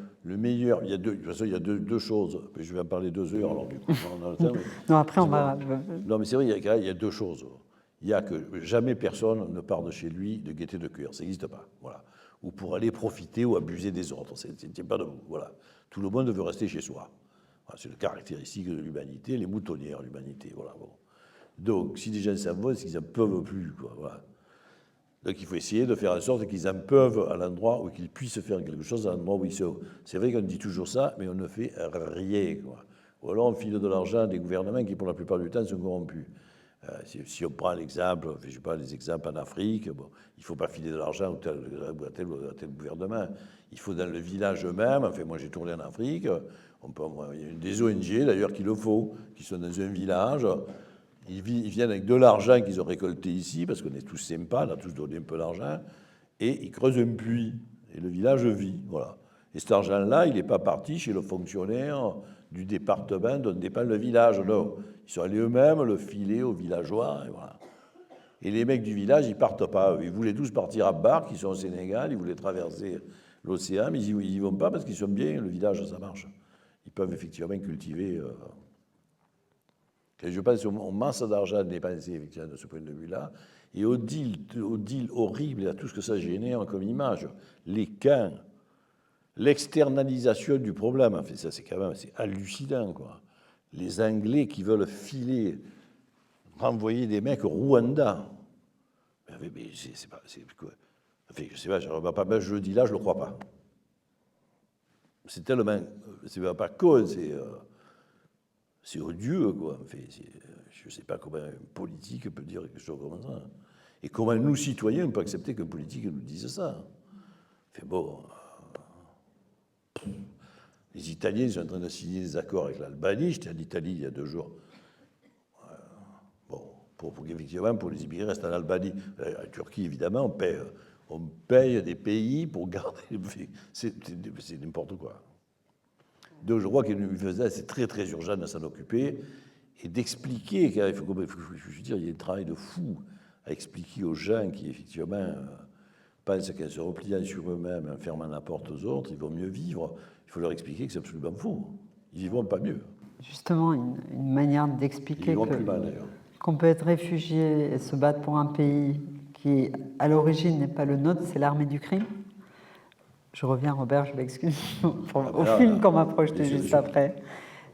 il y a de toute façon, il y a deux choses. Je vais en parler 2 heures, alors du coup, on a le temps. Non, après, on va... Non, mais c'est vrai, il y a 2 choses. Il y a que jamais personne ne part de chez lui de gaieté de cœur, ça n'existe pas, voilà. Ou pour aller profiter ou abuser des autres, c'est pas de vous, voilà. Tout le monde veut rester chez soi. Voilà, c'est le caractéristique de l'humanité, les moutonnières, l'humanité, voilà. Bon. Donc, si des gens s'en vont, c'est qu'ils n'en peuvent plus, quoi, voilà. Donc, il faut essayer de faire en sorte qu'ils en peuvent à l'endroit où qu'ils puissent faire quelque chose à l'endroit où ils sont. C'est vrai qu'on dit toujours ça, mais on ne fait rien, quoi. Ou alors on file de l'argent à des gouvernements qui, pour la plupart du temps, sont corrompus. Si on prend l'exemple, je sais pas, les exemples en Afrique, bon, il ne faut pas filer de l'argent à tel gouvernement. Il faut dans le village même, enfin moi j'ai tourné en Afrique, il y a des ONG d'ailleurs qui le font, qui sont dans un village, ils viennent avec de l'argent qu'ils ont récolté ici, parce qu'on est tous sympas, on a tous donné un peu d'argent, et ils creusent un puits, et le village vit, voilà. Et cet argent-là, il n'est pas parti chez le fonctionnaire du département dont dépend le village, non. Ils sont allés eux-mêmes le filer aux villageois, et voilà. Et les mecs du village, ils partent pas. Ils voulaient tous partir à barque, ils sont au Sénégal, ils voulaient traverser l'océan, mais ils n'y vont pas parce qu'ils sont bien, le village, ça marche. Ils peuvent effectivement cultiver. Et je pense aux masses d'argent dépensées effectivement de ce point de vue-là, et au deal horrible, et à tout ce que ça génère comme image, les camps, l'externalisation du problème, enfin, ça c'est quand même hallucinant, quoi. Les Anglais qui veulent filer, renvoyer des mecs au Rwanda. Mais c'est pas, quoi. Enfin, je sais pas, je le dis là, je le crois pas. C'est tellement, c'est pas con, c'est odieux, quoi. Enfin, je ne sais pas comment un politique peut dire quelque chose comme ça. Et comment nous, citoyens, on peut accepter qu'un politique nous dise ça. Enfin bon, les Italiens sont en train de signer des accords avec l'Albanie. J'étais en Italie il y a 2 jours. Bon, pour qu'effectivement, pour les immigrés restent en Albanie. En Turquie, évidemment, on paye des pays pour garder... C'est n'importe quoi. Donc je crois qu'il faisait, c'est très très urgent de s'en occuper et d'expliquer, car je veux dire, il y a un travail de fou à expliquer aux gens qui effectivement pensent qu'en se repliant sur eux-mêmes, en fermant la porte aux autres, ils vont mieux vivre, il faut leur expliquer que c'est absolument faux. Ils ne vivront pas mieux. Justement, une manière Ils d'expliquer vivront plus mal, d'ailleurs. qu'on peut être réfugié et se battre pour un pays qui, à l'origine, n'est pas le nôtre, c'est l'armée du crime. Je reviens, Robert, je m'excuse, au film qu'on m'a projeté juste après.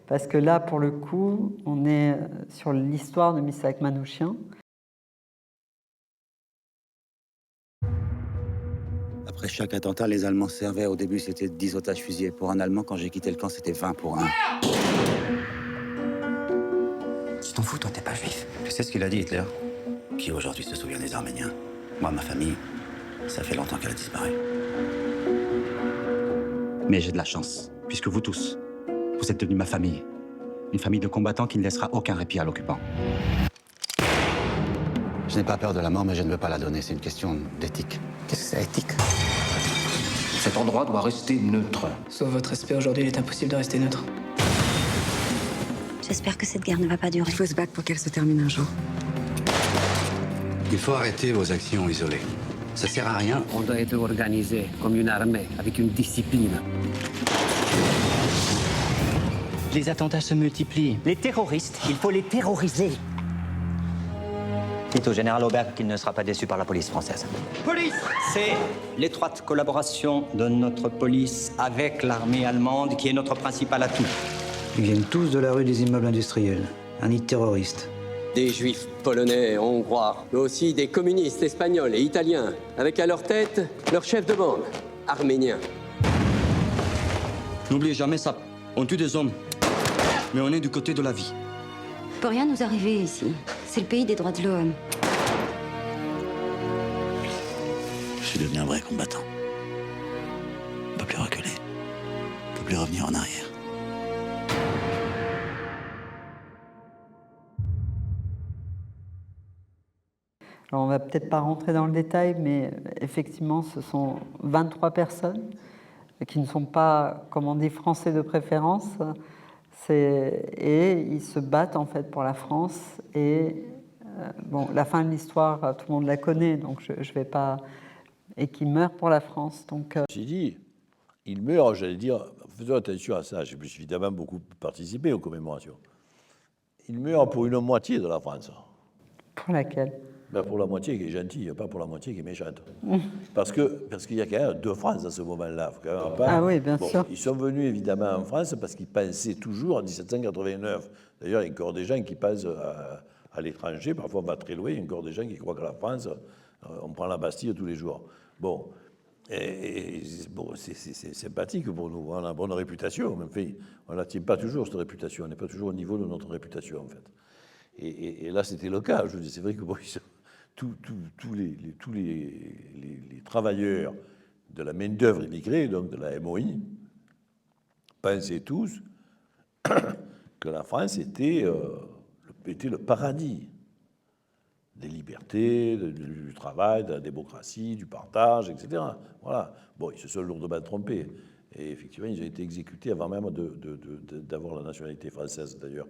Parce que là, pour le coup, on est sur l'histoire de Missak Manouchian. Après chaque attentat, les Allemands servaient. Au début, c'était 10 otages fusillés. Pour un Allemand, quand j'ai quitté le camp, c'était 20 pour un. Tu t'en fous, toi, t'es pas juif. Tu sais ce qu'il a dit, Hitler? Qui aujourd'hui se souvient des Arméniens? Moi, ma famille, ça fait longtemps qu'elle a disparu. Mais j'ai de la chance, puisque vous tous, vous êtes devenus ma famille. Une famille de combattants qui ne laissera aucun répit à l'occupant. Je n'ai pas peur de la mort, mais je ne veux pas la donner. C'est une question d'éthique. Qu'est-ce que c'est éthique? Cet endroit doit rester neutre. Sauf votre respect, aujourd'hui, il est impossible de rester neutre. J'espère que cette guerre ne va pas durer. Il faut se battre pour qu'elle se termine un jour. Il faut arrêter vos actions isolées. Ça sert à rien. On doit être organisé comme une armée, avec une discipline. Les attentats se multiplient. Les terroristes, il faut les terroriser. Dites au général Aubert qu'il ne sera pas déçu par la police française. Police! C'est l'étroite collaboration de notre police avec l'armée allemande qui est notre principal atout. Ils viennent tous de la rue des immeubles industriels. Un nid de terroristes. Des juifs polonais, hongrois, mais aussi des communistes espagnols et italiens, avec à leur tête leur chef de bande, arménien. N'oubliez jamais ça. On tue des hommes, mais on est du côté de la vie. Il peut rien nous arriver ici. C'est le pays des droits de l'homme. Je suis devenu un vrai combattant. On ne peut plus reculer. On ne peut plus revenir en arrière. Alors, on va peut-être pas rentrer dans le détail, mais effectivement, ce sont 23 personnes qui ne sont pas, comme on dit, français de préférence. Et ils se battent en fait pour la France. Et bon, la fin de l'histoire, tout le monde la connaît, donc je vais pas. Et qui meurent pour la France. Donc. J'ai dit, ils meurent, j'allais dire, faisons attention à ça. J'ai évidemment beaucoup participé aux commémorations. Ils meurent pour une moitié de la France. Pour laquelle? Ben pour la moitié qui est gentille, pas pour la moitié qui est méchante. Parce qu'il y a quand même deux France à ce moment-là. Ah oui, bien sûr. Ils sont venus évidemment en France parce qu'ils pensaient toujours en 1789. D'ailleurs, il y a encore des gens qui passent à l'étranger, parfois on va très loin, il y a encore des gens qui croient que la France, on prend la Bastille tous les jours. Bon, bon c'est sympathique pour nous, on a une bonne réputation, mais enfin, on ne la tient pas toujours, cette réputation, on n'est pas toujours au niveau de notre réputation, en fait. Et là, c'était le cas. Je veux dire, c'est vrai que bon, tous les travailleurs de la main-d'œuvre immigrée, donc de la MOI, pensaient tous que la France était le paradis des libertés, du travail, de la démocratie, du partage, etc. Voilà. Bon, ils se sont lourdement trompés. Et effectivement, ils ont été exécutés avant même d'avoir la nationalité française, d'ailleurs.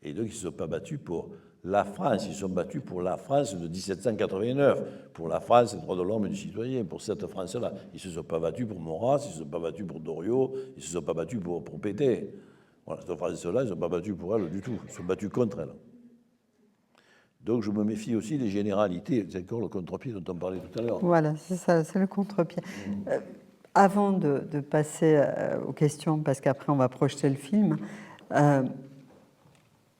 Et donc, ils ne se sont pas battus pour la France, ils se sont battus pour la France de 1789, pour la France des droits de l'homme et du citoyen, pour cette France-là. Ils ne se sont pas battus pour Maurras, ils ne se sont pas battus pour Doriot, ils ne se sont pas battus pour Pétain. Voilà, cette France-là, ils ne se sont pas battus pour elle du tout, ils se sont battus contre elle. Donc, je me méfie aussi des généralités. C'est encore le contre-pied dont on parlait tout à l'heure. Voilà, c'est ça, c'est le contre-pied. Avant de passer aux questions, parce qu'après on va projeter le film,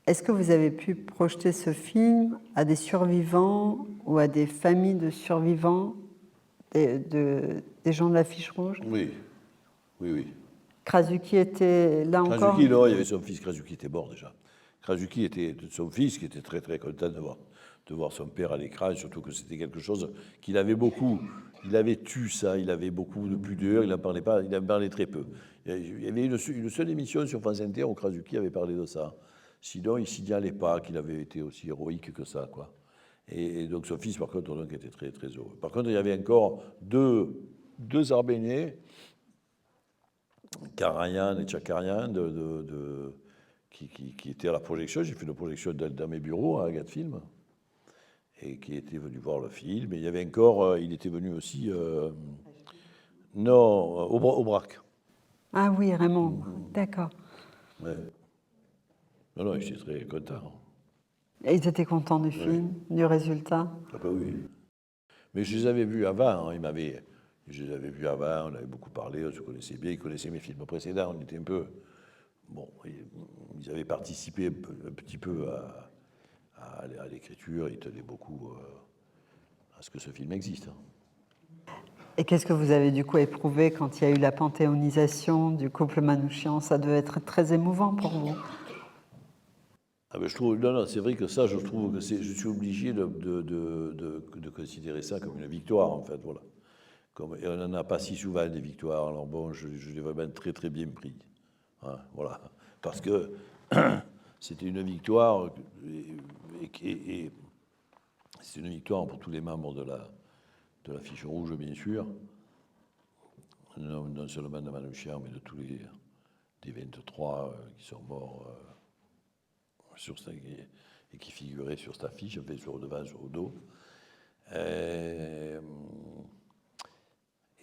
est-ce que vous avez pu projeter ce film à des survivants ou à des familles de survivants des gens de la Fiche Rouge? Oui, oui, oui. Krasuki était là encore? Krasuki, non, il y avait son fils, Krasuki était mort déjà. Krasuki était son fils qui était très très content de voir son père à l'écran, surtout que c'était quelque chose qu'il avait beaucoup, il avait tué ça, il avait beaucoup de pudeur, il n'en parlait pas, il en parlait très peu. Il y avait une seule émission sur France Inter où Krasuki avait parlé de ça. Sinon, il ne signalait pas qu'il avait été aussi héroïque que ça, quoi. Et donc son fils, par contre, donc, était très très heureux. Par contre, il y avait encore deux Arméniens, Karayan et Tchakarian, qui étaient à la projection. J'ai fait une projection dans mes bureaux à Agathe Film. et qui était venu voir le film. Et il y avait encore, il était venu aussi, non, au Brac. Ah oui, Raymond, d'accord. Ouais. Non, il était très content. Et ils étaient contents du film, du résultat? Ah ben oui. Mais je les avais vus avant, je les avais vus avant, on avait beaucoup parlé, on se connaissait bien, ils connaissaient mes films précédents, on était un peu... Bon, ils avaient participé un petit peu à l'écriture, ils tenaient beaucoup à ce que ce film existe. Et qu'est-ce que vous avez du coup éprouvé quand il y a eu la panthéonisation du couple Manouchian? Ça devait être très émouvant pour vous. Ah ben je trouve, non, c'est vrai que ça, je trouve que je suis obligé de considérer ça comme une victoire, en fait, voilà. Et on n'en a pas si souvent des victoires, alors bon, je l'ai vraiment très très bien pris. Hein, voilà. Parce que c'était une victoire, et c'est une victoire pour tous les membres de la Fiche Rouge, bien sûr, non seulement de Manouchian, mais de tous des 23 qui sont morts et qui figuraient sur cette affiche, enfin, sur le devant, sur le dos.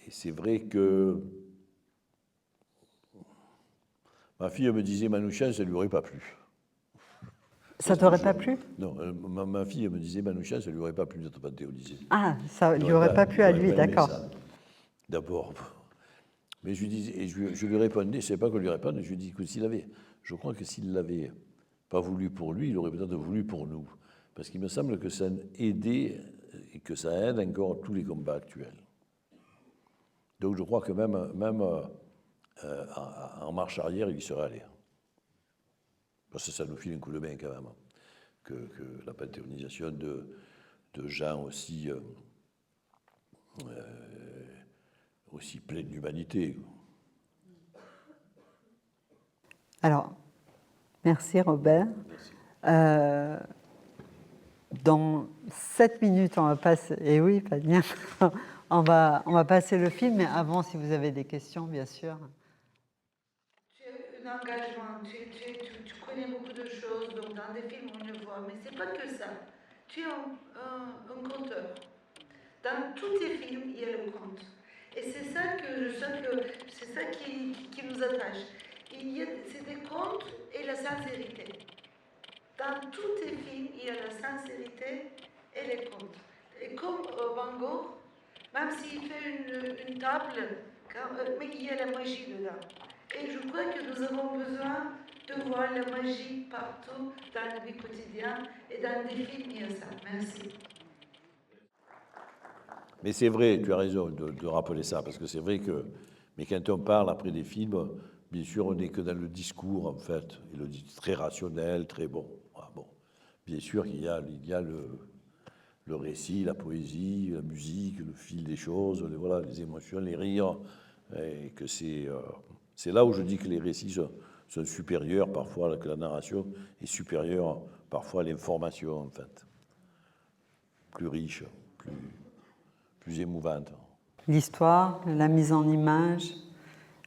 Et c'est vrai que ma fille me disait Manouchian, ça ne lui aurait pas plu. Ça t'aurait pas plu? Non, ma fille me disait Manouchian, ça ne lui aurait pas plu d'être panthéonisé. Ah, ça ne lui aurait pas plu à lui, d'accord. D'abord. Mais je lui disais, et je lui répondais, je ne sais pas quoi lui répondre, je lui dis que je crois que s'il l'avait pas voulu pour lui, il aurait peut-être voulu pour nous. Parce qu'il me semble que ça aidait et que ça aide encore tous les combats actuels. Donc je crois que même en marche arrière, il y serait allé. Parce que ça nous file un coup de main quand même. Que la panthéonisation de gens aussi pleins d'humanité. Alors, merci Robert. Dans 7 minutes, on va passer... Et oui, Fabien, on va passer le film, mais avant, si vous avez des questions, bien sûr. Tu as un engagement, tu connais beaucoup de choses, donc dans des films on le voit, mais c'est pas que ça. Tu es un conteur. Dans tous tes films, il y a le conte. Et c'est ça que je sens que c'est ça qui nous attache. C'est des contes et la sincérité. Dans tous tes films, il y a la sincérité et les contes. Et comme Van Gogh, même s'il fait une table, mais il y a la magie dedans. Et je crois que nous avons besoin de voir la magie partout dans la vie quotidienne et dans des films, il y a ça. Merci. Mais c'est vrai, tu as raison de rappeler ça, parce que c'est vrai que, mais quand on parle après des films, bien sûr, on n'est que dans le discours, en fait, et le discours très rationnel, très bon. Ah, bon. Bien sûr qu'il y a le récit, la poésie, la musique, le fil des choses, les émotions, les rires, et que c'est là où je dis que les récits sont supérieurs parfois, que la narration est supérieure parfois à l'information, en fait. Plus riche, plus émouvante. L'histoire, la mise en image,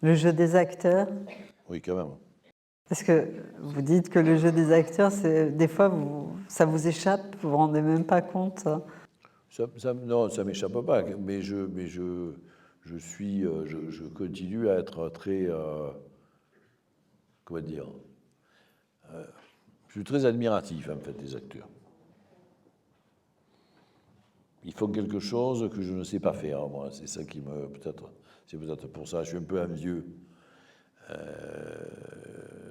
le jeu des acteurs. Oui, quand même. Parce que vous dites que le jeu des acteurs, des fois, ça vous échappe, vous ne vous rendez même pas compte. Non, ça ne m'échappe pas, mais je continue à être très... comment dire je suis très admiratif, en fait, des acteurs. Ils font quelque chose que je ne sais pas faire, moi. C'est ça qui me... C'est peut-être pour ça, je suis un peu envieux.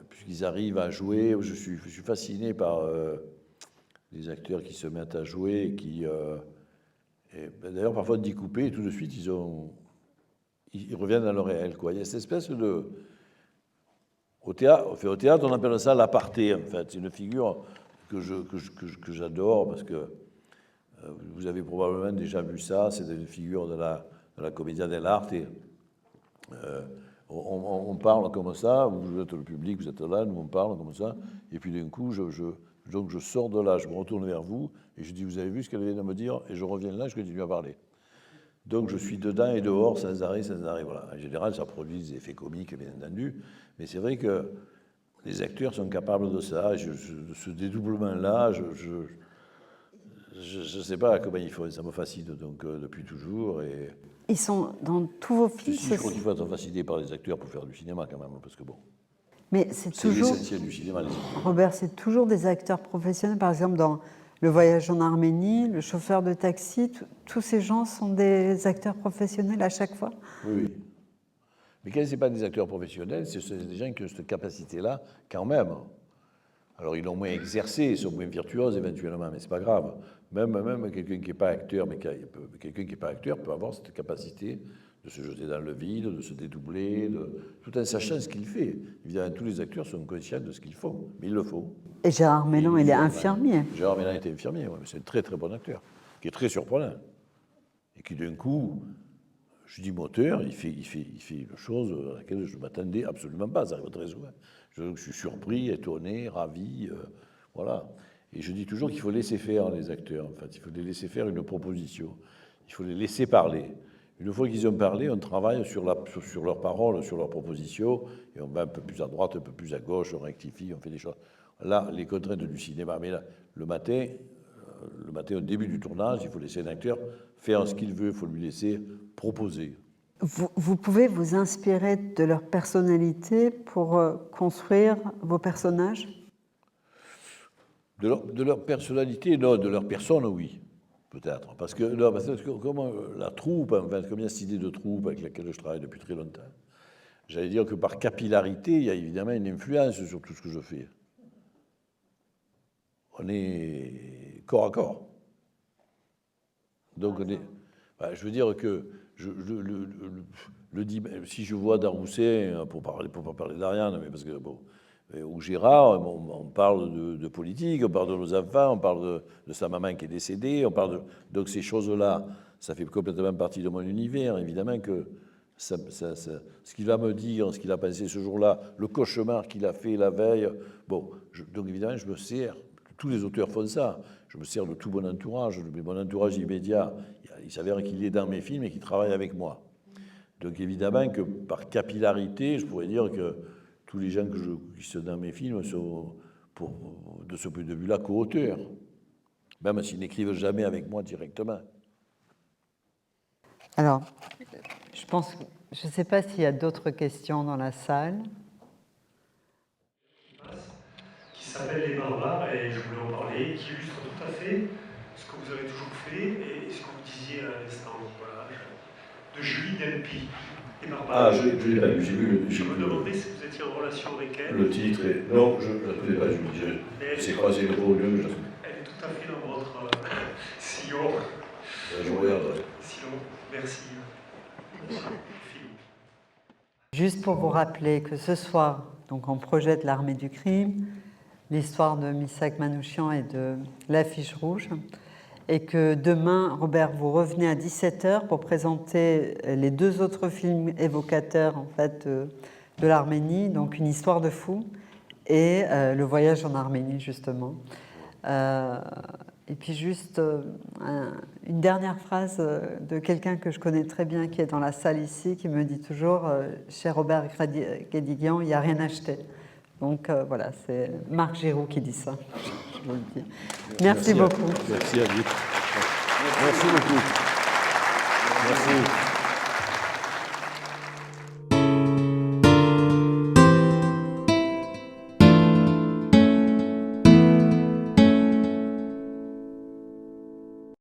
Puisqu'ils arrivent à jouer, je suis fasciné par les acteurs qui se mettent à jouer et qui... d'ailleurs, parfois découpés, et tout de suite, ils reviennent dans le réel, quoi. Il y a cette espèce de... Au théâtre, on appelle ça l'aparté, en fait. C'est une figure que j'adore, parce que vous avez probablement déjà vu ça, c'est une figure de la commedia dell'arte. On parle comme ça, vous êtes le public, vous êtes là, nous on parle comme ça, et puis d'un coup, donc je sors de là, je me retourne vers vous, et je dis, vous avez vu ce qu'elle vient de me dire? Et je reviens là, je continue à parler. Donc je suis dedans et dehors, sans arrêt, voilà. En général, ça produit des effets comiques, bien entendu, mais c'est vrai que les acteurs sont capables de ça, de ce dédoublement-là, Je ne sais pas comment ils font, ça me fascine donc depuis toujours. Et Ils sont dans tous vos films. je crois qu'il faut être fasciné par les acteurs pour faire du cinéma quand même, parce que bon. Mais c'est toujours. l'essentiel du cinéma. Les acteurs. Robert, c'est toujours des acteurs professionnels. Par exemple, dans Le Voyage en Arménie, le chauffeur de taxi, tous ces gens sont des acteurs professionnels à chaque fois. Oui. Mais quand ce n'est pas des acteurs professionnels, c'est des gens qui ont cette capacité-là quand même. Alors, ils l'ont moins exercé, ils sont moins virtuoses éventuellement, mais ce n'est pas grave. Même quelqu'un qui n'est pas acteur, mais quelqu'un qui n'est pas acteur peut avoir cette capacité de se jeter dans le vide, de se dédoubler, tout en sachant ce qu'il fait. Évidemment, tous les acteurs sont conscients de ce qu'ils font, mais ils le font. Et Gérard Mellon, il est infirmier. Gérard Mellon était infirmier, ouais, mais c'est un très très bon acteur, qui est très surprenant. Et qui d'un coup, je dis moteur, il fait une chose à laquelle je ne m'attendais absolument pas, ça arrive très souvent. Je suis surpris, étonné, ravi, voilà. Et je dis toujours qu'il faut laisser faire les acteurs, en fait. Il faut les laisser faire une proposition. Il faut les laisser parler. Une fois qu'ils ont parlé, on travaille sur leurs paroles, sur leurs propositions, et on va un peu plus à droite, un peu plus à gauche, on rectifie, on fait des choses. Là, les contraintes du cinéma, mais là, le matin, au début du tournage, il faut laisser un acteur faire ce qu'il veut, il faut lui laisser proposer. Vous pouvez vous inspirer de leur personnalité pour construire vos personnages? De leur personnalité, non, de leur personne, oui, peut-être. Parce que comme la troupe, enfin, comme il y a cette idée de troupe avec laquelle je travaille depuis très longtemps, j'allais dire que par capillarité, il y a évidemment une influence sur tout ce que je fais. On est corps à corps. Donc, je veux dire que si je vois Darousset, pour pas parler d'Ariane, mais parce que bon, ou Gérard, on parle de politique, on parle de nos enfants, on parle de sa maman qui est décédée, donc ces choses-là, ça fait complètement partie de mon univers. Évidemment que ce qu'il va me dire, ce qu'il a pensé ce jour-là, le cauchemar qu'il a fait la veille, bon, donc évidemment, je me sers. Tous les auteurs font ça. Je me sers de tout mon entourage, de mon entourage immédiat. Il s'avère qu'il est dans mes films et qu'il travaille avec moi. Donc évidemment que par capillarité, je pourrais dire que tous les gens qui sont dans mes films sont, de ce point de vue-là, co-auteurs, même s'ils n'écrivent jamais avec moi directement. Alors, je ne sais pas s'il y a d'autres questions dans la salle. Qui s'appelle Les Barbares, et je voulais en parler, qui illustre tout à fait ce que vous avez toujours fait et ce que vous disiez à l'instant, voilà, de Julie Delpy. Les Barbares. Ah, je l'ai pas lu, j'ai vu le... Je me demandais si vous étiez en relation avec elle. Le titre est... Non, je ne la connais pas, c'est croisé le podium. Elle est tout à fait dans votre sillon. Je regarde. Sillon, merci. Juste pour vous rappeler que ce soir, donc on projette L'Armée du crime, l'histoire de Missak Manouchian et de l'Affiche rouge, et que demain, Robert, vous revenez à 17h pour présenter les deux autres films évocateurs en fait, de l'Arménie, donc Une histoire de fou et Le voyage en Arménie, justement. Et puis juste une dernière phrase de quelqu'un que je connais très bien, qui est dans la salle ici, qui me dit toujours « Cher Robert Guédiguian, il n'y a rien acheté ». Donc voilà, c'est Marc Giroux qui dit ça, je vous le dis. Merci beaucoup. Merci à vous. Merci beaucoup. Merci.